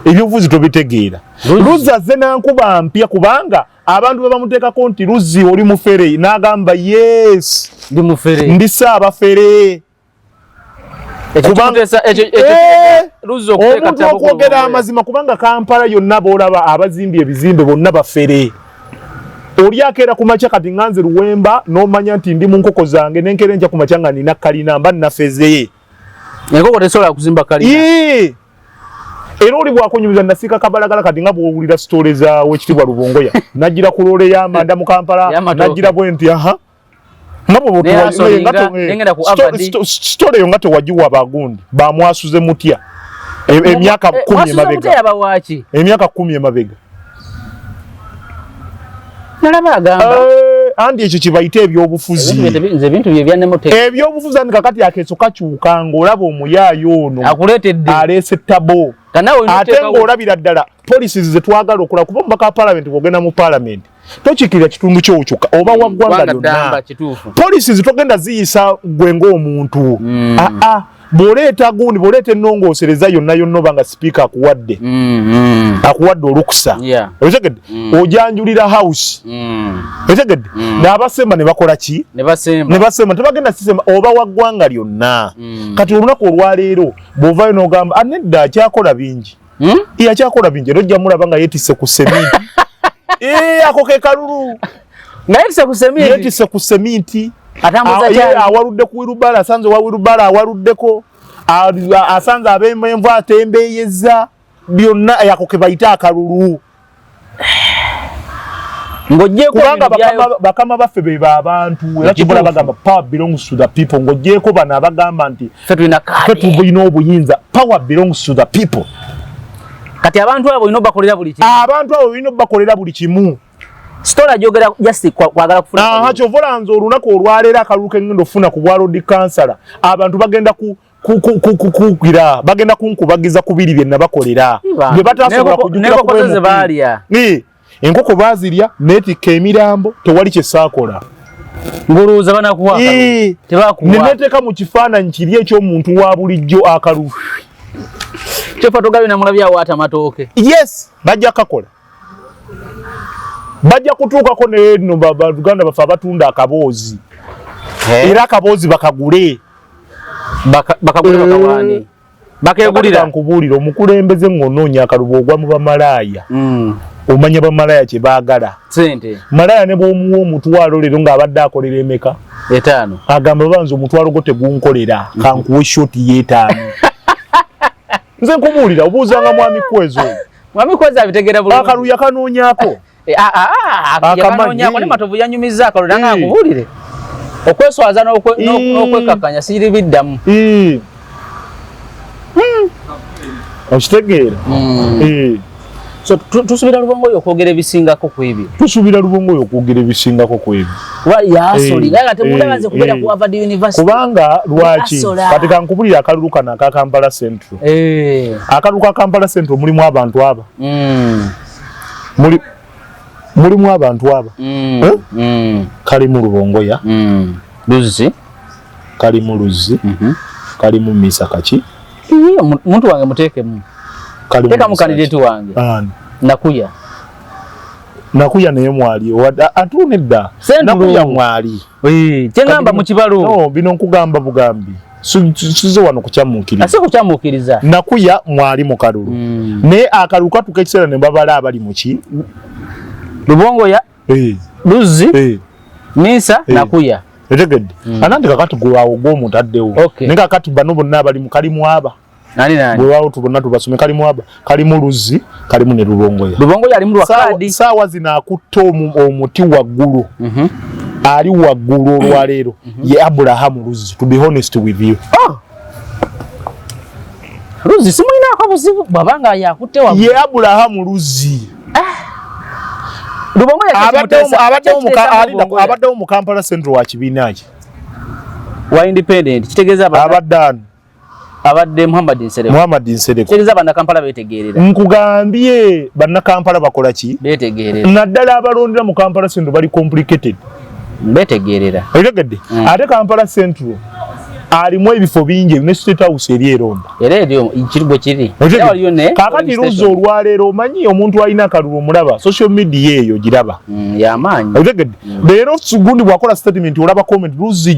Ebyobufuzi tobitegeera. Luzi azze nankuba mpya kubanga abantu babamuteekako nti Luzi oli mufere n'agamba yes ndi mufere ndi Ssaabafere. Omuntu okwogera amazima kubanga Kampala yonna boolaba abazimbye ebizimbe bonna bafere. Oli akeera ku makya kati nganze Luwemba n'omanya nti ndi mu nkoko zange n'enkeera nja ku makya nga nina kalina mba nnafeze. Enkoko tesobola kuzimba kalina. era oli bwakunyumiza nasika kabalagala kati nga bwowulira story za wekitibwa Lubongoya najira ku lole ya Manda mu Kampala najira bwenti aha nabo story yo ngato wajiwa bagundi bamwasuze mutya emyaka 10 emabega emyaka 10 emabega nalabagamba andi ekyo kibayite ebyobufuzi nze bintu bye byannemote ebyobufuzi andi kakati akeso kakyuka ng'olaba omuyaayo ono akuleetedde aleese tabo ate ng'olabira ddala policies ze twagala okola kuba omubaka wa parliament bw'ogenda mu parliament tokikirira kitundu ky'okyuka oba wa ggwanga lyonna policies togenda ziyisa gwe ng'omuntu bw'oleeta gundi bw'oleeta ennongoosereza yonna yonna oba nga sipiika akuwadde akuwadde olukusa otegedde ojanjulira house otegedde n'abasemba ne bakola ki ne basemba tebagenda sisemba oba wa ggwanga lyonna kati olunaku olwaleero bw'ovaayo n'ogamba nedda akyakola bingi akyakola bingi era ojja mulaba nga yeetisse ku seminti ako ke kalulu nga yeetisse ku seminti awaludde ku wirubala asanze wa wirubala awaluddeko asanze ab'envu atembeyeza byonna yako ke bayita akalulu kubanga bakama baffe be abantu era kibula bagamba power belongs to the people ng'ogyeko bano abagamba nti ffe tulina obuyinza power belongs to the people kati abantu abo olina bakolera buli kimu stola jogera just kwagala kufuna kyovolanze olunaku olwaleero akalulu kengenda ofuna ku bwa road kansala abantu bagenda kugira bagenda kunkubagiza ku biri bye nabakolera bye batasobola kujjukira enkoko bazirya neetikka emirambo tewali kye saakola nguluuza banakuwa tebakuwa neneteeka mu kifaananyi kiri eky'omuntu wa bulijjo akalulu kyofa togabi namulabyawo atamatoke yes bajja kakola bajja kutuukako neno Baganda bafe abatunda akaboozi era akaboozi bakagule bakawaani bakegulira nkubuulira omukulembeze ng'onoonya akalubu ogwa mu bamalaaya omanya bamalaaya kye baagala sente malaaya ne bw'omuwa omutwalo leero ng'abadde akolera emeka 5 agamba banza omutwalo gwo tegunkolera kankuwa eshoti y'etaano nze nkubuulira obuuzanga mwami kwezo abitegera bulungi akalubu yakanoonyako yakanonyako ne matovu yanyumiza akalulu nga nkubulire okweswaza n'okwekakanya siri biddamu okitegeera so tusubira Lubongoyo okwogera ebisingako ku ebyo yasoli nga temulabaze kubeera ku Harvard University kubanga lwaki kati kankubulira akalulu kano aka Kampala Central akalulu ka Kampala Central mulimu abantu aba mulimu abantu aba kalimu Lubongoya Luzzi kalimu Luzzi kalimu Misa Kaki omuntu wange muteekemu teka mu kandidate wange Nakuya naye mwali atunedda Nakuya mwali kyengamba mu kibalo bino nkugamba bugambi sizo wano kukyamukiriza Nakuya mwali mu kalulu naye akalulu katuuka ekiseera ne babala abali mu ki Lubongoya Luzzi Misa Nakuya etegedde anandi kakati gwawo gw'omuntu addewo naye kakati bano bonna abali mu kalimu aba nani bwewawo tubonna tubasome kalimu aba kalimu Luzzi kalimu ne Lubongoya ali mu lwakadi saawa zino akutta omuti waggulu ali waggulu olwaleero ye Abraham Luzzi to be honest with you Luzzi simulinaako buzibu bwabanga yakutte waggulu ye Abraham Luzzi abaddewo mu Kampala Central wa kibiina ki wa independent kitegeeza abadde Muhammad Nsereko kitegeeza banna Kampala betegeerera nkugambye banna Kampala bakola ki betegeerera naddala abalondera mu Kampala Central bali complicated betegeerera otegedde ate Kampala Central alimu ebifo bingi ne State House eri eronda era ebyo kiribwe kiri kakati Luzzi olwaleero omanyi omuntu alina akalulu omulaba social media eyo giraba y'amaanyi otegedde leero gundi bwakola statement olaba comment Luzzi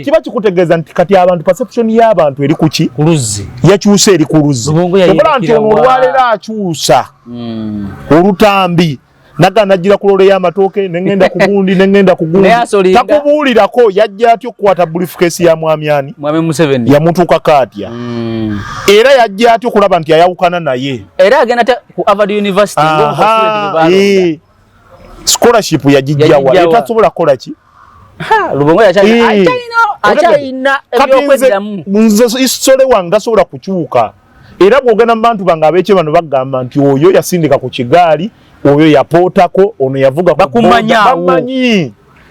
kiba kikutegeeza nti kati abantu perception y'abantu eri kuki Luzzi yakyusa eri ku Luzzi okola nti ono olwaleero akyusa olutambi nagana jira kulole ya matoke nengenda kugundi nengenda kugundi takubuulirako yajja atyo kukwata briefcase ya mwamyani Mwami Museveni ya muntu kakatya era yajja atyo kulaba nti ayawukana naye era agenda ku Harvard University scholarship yajijjawa etasobola kola ki Lubongo achaina ebyokwedamu isole wanga sobola kukyuka era bwogenda mu bantu bange abeekye bano bagamba nti oyo yasindika ku kigaali oyo yapootako ono yavuga bakumanyi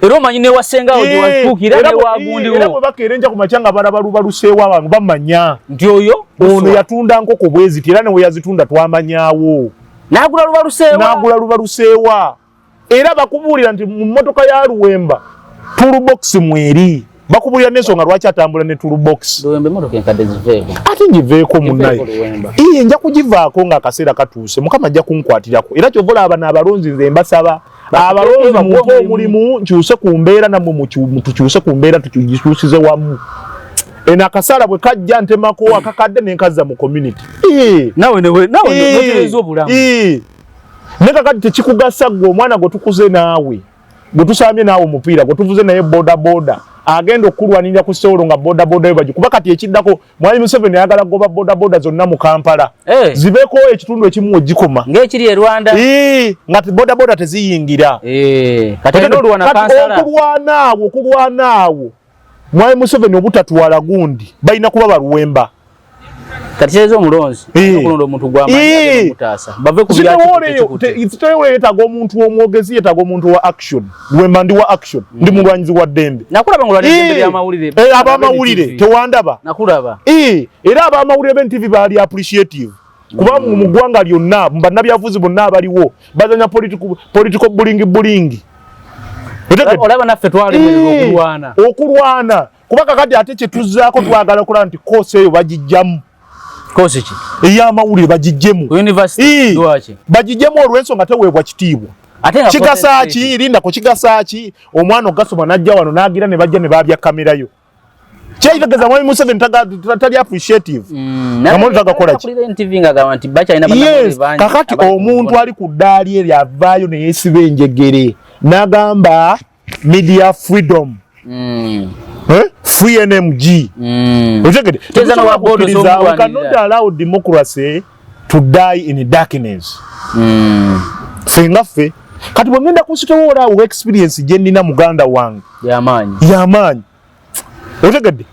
era omanyi ne wasengawo gye watuukira ne wagundiwo era bwe bakeerenja ku makyanga balaba lubaluseewo abantu bamanya nti oyo ono yatunda nkoko bweziti era ne we yazitunda twamanyaawo n'agula lubaluseewa era bakubuulira nti mu mmotoka ya Luwemba toolbox mweri bakubuulira n'ensonga lwaki atambula ne toolbox Luwemba emmotoka enkadde ziveeko ate ngiveeko munnaye nja kugivaako ng'akaseera katuuse Mukama ajja kunkwatirako era kyova olaba n'abalonzi nze mbasaba abalonzi muko omulimu nkyuse ku mbeera nammwe tukyuse ku mbeera tukigikyusize wamu eno akasaala bwe kajja ntemako akakadde nenkazza mu community nawe notereza obulamu ne kakati tekikugasa gwe omwana gwe tukuze naawe gwe tusamye naawe omupiira gwe tuvuze naye bodaboda agenda okulwanirira ku sewolo nga bodaboda we bagi kuba kati ekiddako Mwami Museveni ayagala goba bodaboda zonna mu Kampala zibeeko ekitundu ekimu ogikoma ng'ekiri e Rwanda nga bodaboda teziyingira okulwana awo Mwami Museveni obutatwala gundi balina kuba baluwemba kati kyeza omulonzi okulonda omuntu gw'amaanyi mutaasa bave ku byakiteewo yeetaaga omuntu omwogezi yeetaaga omuntu wa action Luwemba ndi wa action ndi mulwanyizi wa ddembe nakulaba ng'olwadde ly'amawulire ab'amawulire tewandaba nakulaba era ab'amawulire b'NTV baali appreciative kuba mu ggwanga lyonna mu bannabyabufuzi bonna abaliwo bazanya political bulingi olaba naffe twalemererwa okulwana kuba kakati ate kye tuzzaako twagala okulaba nti koosi eyo bagijjamu kozi ki ey'amawulire bagijjemu university lwaki bagijjemu olw'ensonga teweebwa kitiibwa kigasa ki lindako kigasa ki omwana ogasoma n'ajja wano n'agira ne bajja ne baabya kamerayo kyayitegeeza Mwami Museveni tali appreciative namuntu tagakola ki kakati omuntu ali ku ddaali eryo avaayo ne yeesiba enjegere n'agamba media freedom free NMG we cannot allow democracy to die in darkness fengaffe kati bwe ngenda kusitewoola awo experience gye nnina muganda wange y'amaanyi otegedde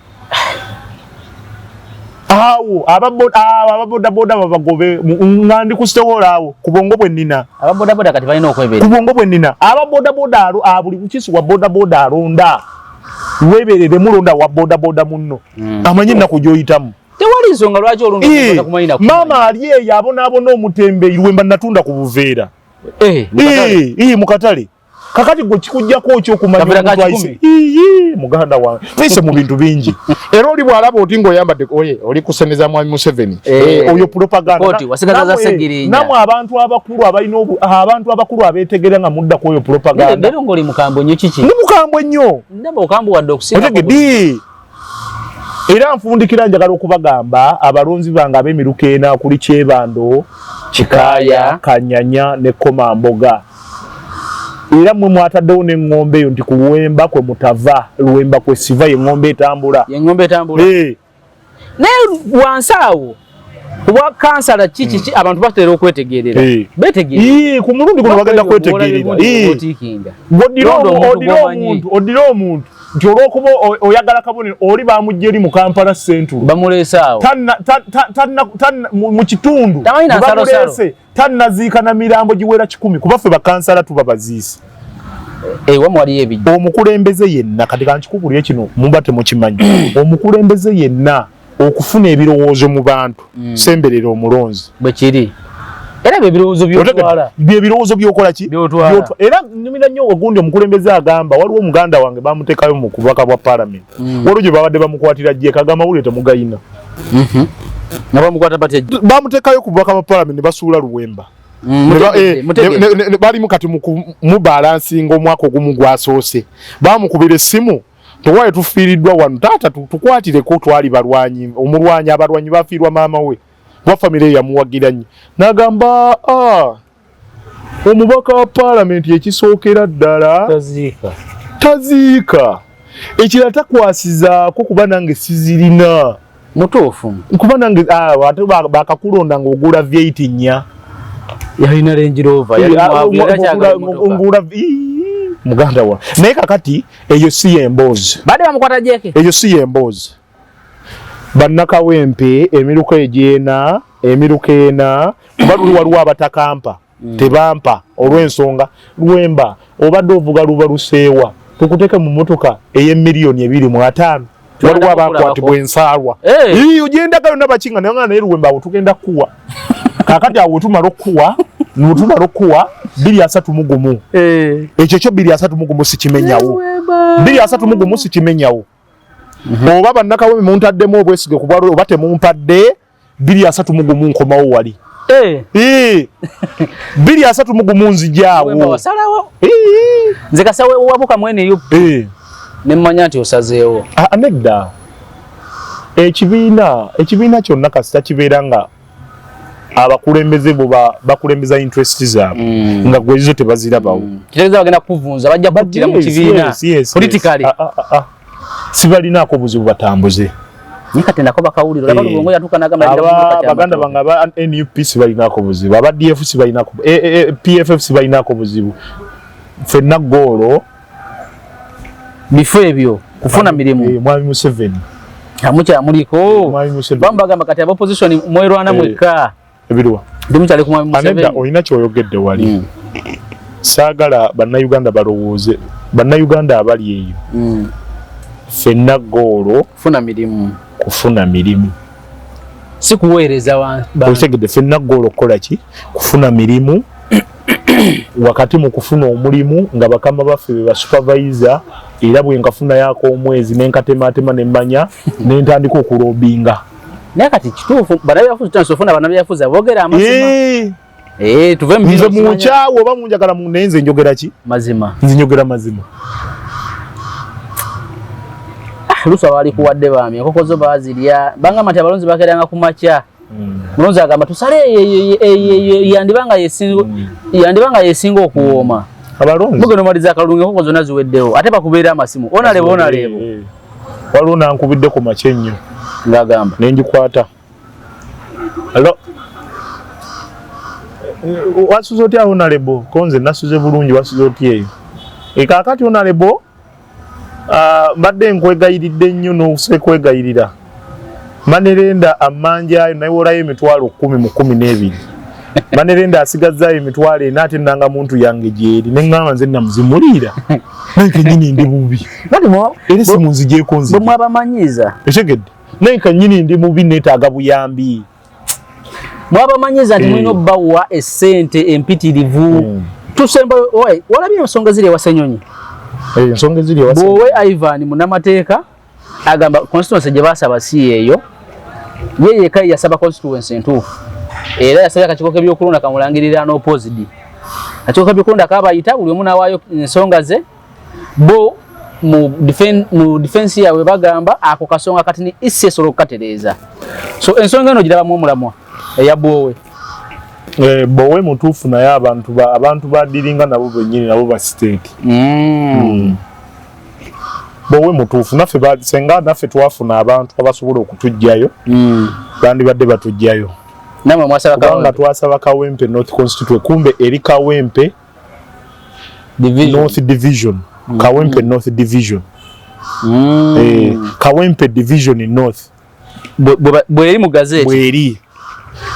awo ababodaboda babagobe nga ndi kusitewoola awo ku bwongo bwe nnina ababodaboda kati balina okwebeera ku bwongo bwe nnina ababodaboda buli kukisi wa bodaboda alonda weberere mulonda wa bodaboda munno amanyi ennaku gy'oyitamu tewali nsonga lwaki olonda kumanyina maama ali eyo abonaabona omutembe Luwemba natunda ku buveera mukatale kakati gwe kikujjako ekyokumanya muganda wange twise mu bintu bingi era oli bw'alaba oti ng'oyambadde oli kusemeza Mwami Museveni oyo propaganda namwe abantu abakulu abalina abantu abakulu abeetegera nga muddako oyo propaganda ng'oli mukambwe nnyo kiki ndi mukambwe nnyo ndaba okambwe wadde okusinga era nfundikira njagala okubagamba abalonzi bange ab'emiruka ena kuli Kyebando Kikaaya Kanyanya ne Komamboga era mwe mwataddewo n'eŋŋombe eyo nti ku Luwemba kwe mutava Luwemba kwe siva y'eŋŋombe etambula naye wansi awo kuba kansala kiki abantu batera okwetegerera betegerera ku mulundi guno bagenda kwetegerera oddira omuntu nti olw'okuba oyagala kabonero oli bamugja eri mu Kampala Central bamuleesaawo mu kitundu bamuleese tannaziika na mirambo giwera 100 kuba ffe bakansala tuba baziisi omukulembeze yenna kati kankikubulire kino muba temukimanyi omukulembeze yenna okufuna ebirowoozo mu bantu semberera omulonzi bwe kiri era bebirowoozo byotwala byebirowoozo byokola ki era nnimira nnyo ogundi omukulembeze agamba waliwo omuganda wange bamuteekayo mu kubaka bwa parliament waliwo gye babadde bamukwatira jjeeka agamawulire temugayina bamuteekayo ku bubaka bwa parliament ne basuula Luwemba balimu kati mubalansinga omwaka ogumu gwasoose bamukubira essimu tewaayo tufiiriddwa wano taata tukwatireko twali balwanyi omulwanyi abalwanyi bafiirwa maama we wa famire yamuwagira nnyo n'agamba omubaka wa paalamenti ekisookera ddala taziika ekirala takwasizaako kuba nange sizirina mutuufu kuba nange ate bakakulonda ng'ogula V8 nnya yalina Range Rover ngula muganda wa naye kakati eyo si yemboozi baade bamukwata jeke eyo si yemboozi bannakawempe emiruka egyena emiruka ena kuba waliwo abatakampa tebampa olw'ensonga lwemba obadde ovuga luba luseewa tukuteke mu motoka ey'emiliyoni 2.5 waliwo abakwatibwa ensaalwa ogyendagayo nabakinga naye lwemba awo tugenda kuwa kakati awo wetumala okuwa 231 ekyo kyo 231 sikimenyawo 231 sikimenyawo oba bannakawempe muntaddemu obwesige ku bwalo oba temumpadde 231 nkomawo wali 231 nzijaawo nze kasawe wabuka mwene yupi nemmanya nti osazeewo nedda ekibiina kyonna kasita kibeera nga abakulembeze bakulembeza interest zaabwe nga gwezo tebazirabawo kitegeeza bagenda kuvunza bajja kuttira mu kibiina politically sibalinaako buzibu batambuze nikatendako bakawuliro laba lubongo baganda bange aba NUP sibalinaako buzibu aba DF sibalinaako PFF sibalinaako buzibu ffenna goolo bifo ebyo kufuna mirimu mwami Museveni amukyamuliko bambagamba kati aba opposition mwerwana mwekka ebirwa ndimukyali ku mwami Museveni anenda olina kyoyogedde wali saagala bannayuganda balowooze bannayuganda abali eyo ffenna goolo kufuna mirimu si kuweereza otegedde ffenna goolo okukola ki kufuna mirimu wakati mu kufuna omulimu nga bakama baffe be basupervisor era bwe nkafuna yako omwezi nenkatematema nemmanya nentandika okulobinga naye kati kituufu banayafuzi tansofuna banabyafuzi aboogera amazima tuve nze munkyawo oba munjagala naye nze njogera ki mazima nze njogera mazima luso abali kuwadde baami enkoko zo bazirya bangamba nti abalonzi bakeranga ku makya mulonzi agamba tusale yandibanga yesinga okuwooma abalonzi mugeno maliza akalungi enkoko zonna ziweddewo ate bakubeera amasimu onalebo waliwo nankubidde ku makya ennyo ngagamba nenjikwata alo wasuze otya onalebo konze nasuze bulungi wasuze otya eyo ekakati onalebo mbadde nkwegayiridde nnyo n'okwegayirira Manerenda amanjayo naye wolayo emitwalo 10 mu 12 Manerenda asigazaayo emitwalo 4 ate nanga muntu yange gyeri neŋŋamba nze namuzimulira naye kenyini ndi bubi era simunzigyeko nzi bwe mwabamanyiza etegedde naye kenyini ndi mubi neetaaga buyambi mwabamanyiza nti mulina obbawa essente empitirivu tusemba walabye ensonga ziri ewa Ssenyonyi ensonga ziri ewa bwowe Ivan munamateeka agamba constituency gye baasaba si eyo ye yekka yasaba constituency entuufu era yasabye akakiiko k'ebyokulonda kamulangirira n'opposed akakiiko k'ebyokulonda kabayita buli omu n'awaayo ensonga ze bo mu defense yaabwe bagamba ako kasonga kati ni isi esobola okukatereeza so ensonga eno girabamu omulamwa eya bwowe bowe mutuufu naye abantu badiringa nabo bennyini nabo ba state bowe mutuufu naffe senga naffe twafuna abantu abasobola okutujjayo bandibadde batujjayo namwe mwasaba twasaba Kawempe North Constituency kumbe eri Kawempe North Division Kawempe North Division Kawempe Division in North bweri mu gazeti bweri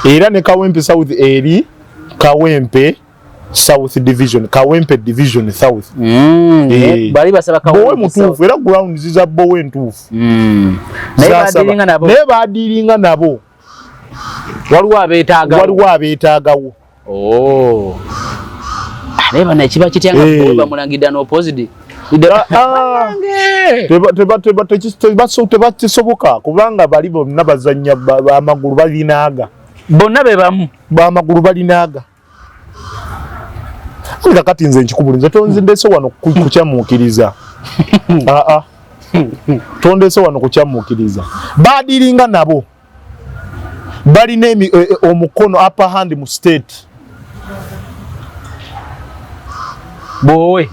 era ne Kawempe South eri Kawempe South Division Kawempe Division South bali basaba Kawempe bowe mutuufu era ground ziza bowe ntuufu naye badiringa nabo waliwo abeetaagawo naye bana ekiba kityanga bowe bamulangidda n'opposed tebakisoboka kubanga bali bonna bazannya amagulu balinaaga bonna be bamu bamagulu balinaaga nga kati nze nkikubuliza tonzindese wano kukyamuukiriza tondese wano kukyamuukiriza badiringa nabo balina omukono upper hand mu state bowe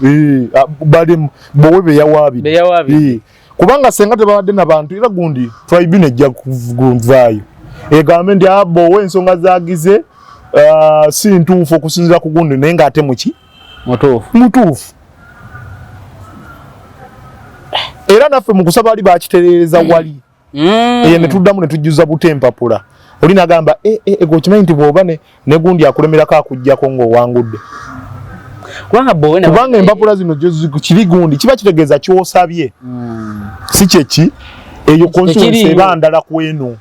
bali bowe beyawabi kubanga senga tebabadde nabantu era gundi tribune ejja kuvaayo egambe ndi bowe ensonga zagize si ntuufu okusinzira ku gundi naye nga ate muki mutuufu era naffe mu kusaba ali bakitereereza wali ne tuddamu ne tujjuza butempapula oli nagamba ego kimanyi nti bw'oba ne gundi akulemerako akuggyako ng'owangudde kubanga empapula zino kiri gundi kiba kitegeeza ky'osabye si kyeki eyo konsulensi eba ndala kweno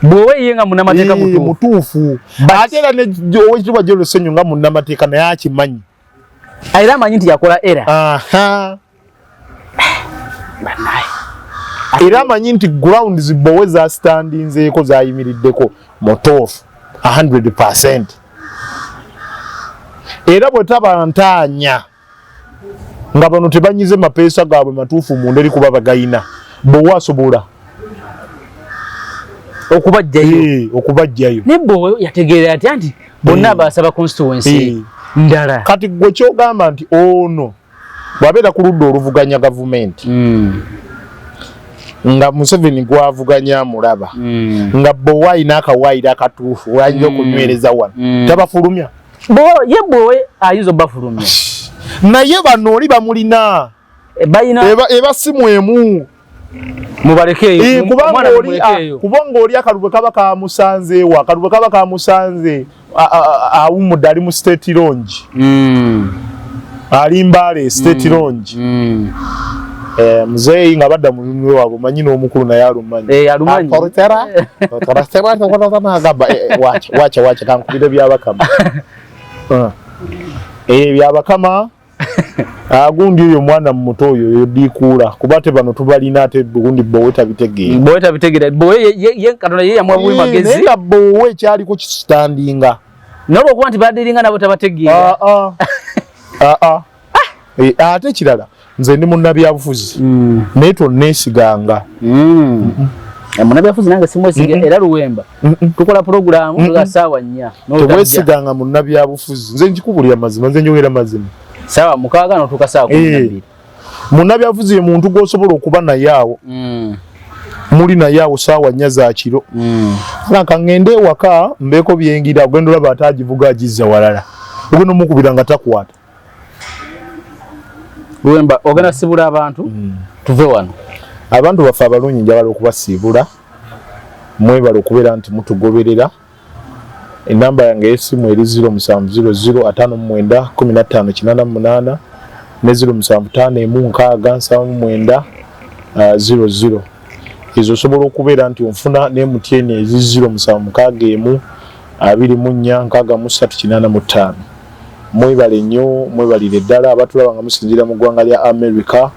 bwowe ye nga munnamateeka mutuufu ate era owekitiibwa Gerald Ssenyu nga munnamateeka naye akimanyi era amanyi nti yakola era era amanyi nti grounds bowe zastandinzeeko zayimiriddeko mutuufu 100%. Era bwe tabantaanya nga bano tebanyize mapeesa gaabwe matuufu mu nderi kuba bagayina bowe asobola okubajjayo ne bowe yategeera atya nti bonna basaba constituency ndala kati gwe kyogamba nti ono bwabeera ku ludda oluvuganya gavumenti nga Museveni gwavuganya mulaba nga bowe ayina akawaayiro akatuufu wayinza okunywereza wano tabafulumya bowe ayinza obafulumya naye bano oli bamulina eba simu emu mubalekeyo kubanga oli akalubwe kaba kamusanzeewo akalubwe kaba kamusanze awumudde ali mu state lounge ali Mbale state lounge muzeeyi nga badda mulumwe waabwe manyi n'omukulu naye alumanyi wacha kankubire byabakama byabakama agundi oyo mwana muto oyo yodikuula kuba te bano tubalina ate gundi bowe tabitegeera bowe ye Katonda ye yamwabuwe magezi naye nga bowe kyaliko kisitandinga n'olwokuba nti badiringa nabo tabategeera ate kirala nze ndi munnabyabufuzi naye tonneesiganga munnabyabufuzi nange simwesiga era Luwemba tukola puroguramu nga ssaawa 4 tewessiganga munnabyabufuzi nze nkikubulira mazima nze njogera mazima ssaawa 6 notuuka ssaawa 12 munnabyabufuzi ye muntu gw'osobola okuba naye awo muli naye awo ssaawa 4 za kiro nga ngende ewaka mbeeko byengira ogenda olaba ate agivuga agizza walala ogenda omukubira nga takwata Luwemba ogenda sibula abantu tuve wano abantu baffe abalungi njagala okubasiibula mwebala okubeera nti mutugoberera enamba yange y'essimu eri 0700591588 ne 0755617900 ezo osobola okubeera nti onfuna ne MTN ezi 0761246385 mwebale nnyo mwebalire ddala abatulaba nga musinzira mu ggwanga lya America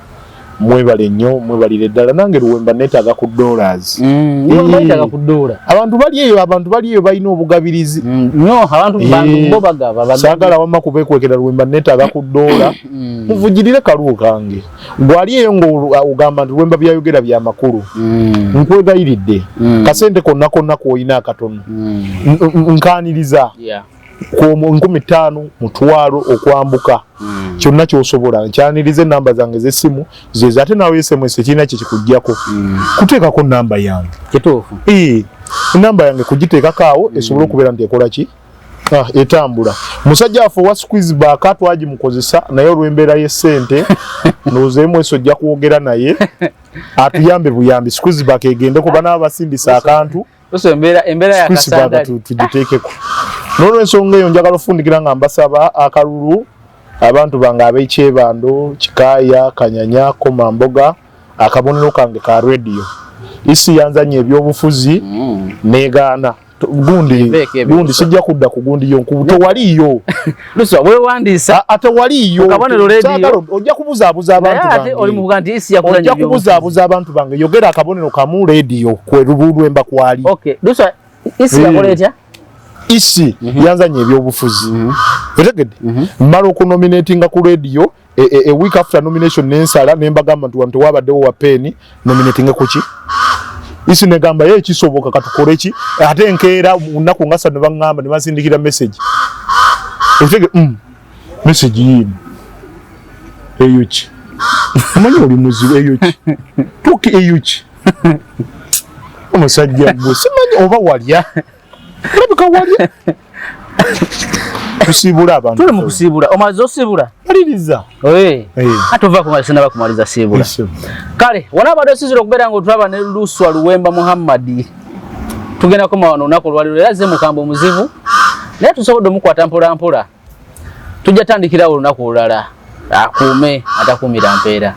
mwebale nnyo mwebalire ddala nange Luwemba neetaaga ku dollars abantu bali eyo balina obugabirizi saagala wamma kubeekwekera Luwemba neetaaga ku dola muvugirire kaluwo kange gwali eyo ng'ogamba nti Luwemba byayogera bya makulu nkwegayiridde kasente konna konna kw'olina akatono nkaaniriza ku 15,000 mutwalo okwambuka kyonna ky'osobola nkyanirize namba zange z'essimu zezo ate nawe SMS ekirina kye kikuggyako kuteekako namba yange kituufu namba yange kugiteekako awo esobole okubeera nti ekola ki etambula musajja waffe wa squeeze back twagimukozesa naye olw'embeera y'essente ndowooza eso ojja kwogera naye atuyambe buyambi squeeze back egende kuba n'aba basindisa akantu embeera yakasangali tugiteekeko n'olw'ensonga eyo njagala ofundikira nga mbasaba akalulu abantu bange ab'ekyebando Kikaaya Kanyanya Komamboga akabonero kange ka radio isi yanzanye ebyobufuzi negaana gundi sijja kudda ku gundi yo tewaliyo wewandiisa ate waliyo akabonero radio ojja kubuzaabuza abantu bange oli mu Buganda isi yakuzanya ojja kubuzaabuza abantu bange yogera akabonero kamu radio kwe Luwemba kwali lusa isi yakola etya isi yanzanye ebyobufuzi otegedde mmala okunominatinga ku radio a week after nomination nensala nembagamba nti wantu wabaddewo wa peni nominatinge kuki isi negamba ye kisoboka katukole ki ate enkeera lunaku nga 3 ne baŋŋamba ne basindikira message otege message yinu eyuki amanyi oli muzibu eyuki tuki eyuki omusajja gwe simanyi oba walya olabika walya kusibula abantu tuli mu kusibula omaze osibula maliriza ate ova kumaliza nabakumaliza sibula kale wona abadde osizira okubeera nga otulaba ne Luswa Luwemba Muhammad tugenda koma wano olunaku olwaliro era ze mukambo muzivu naye tusobodde omukwata mpola mpola tujja tandikirawo olunaku olulala akuume atakuumira mpeera.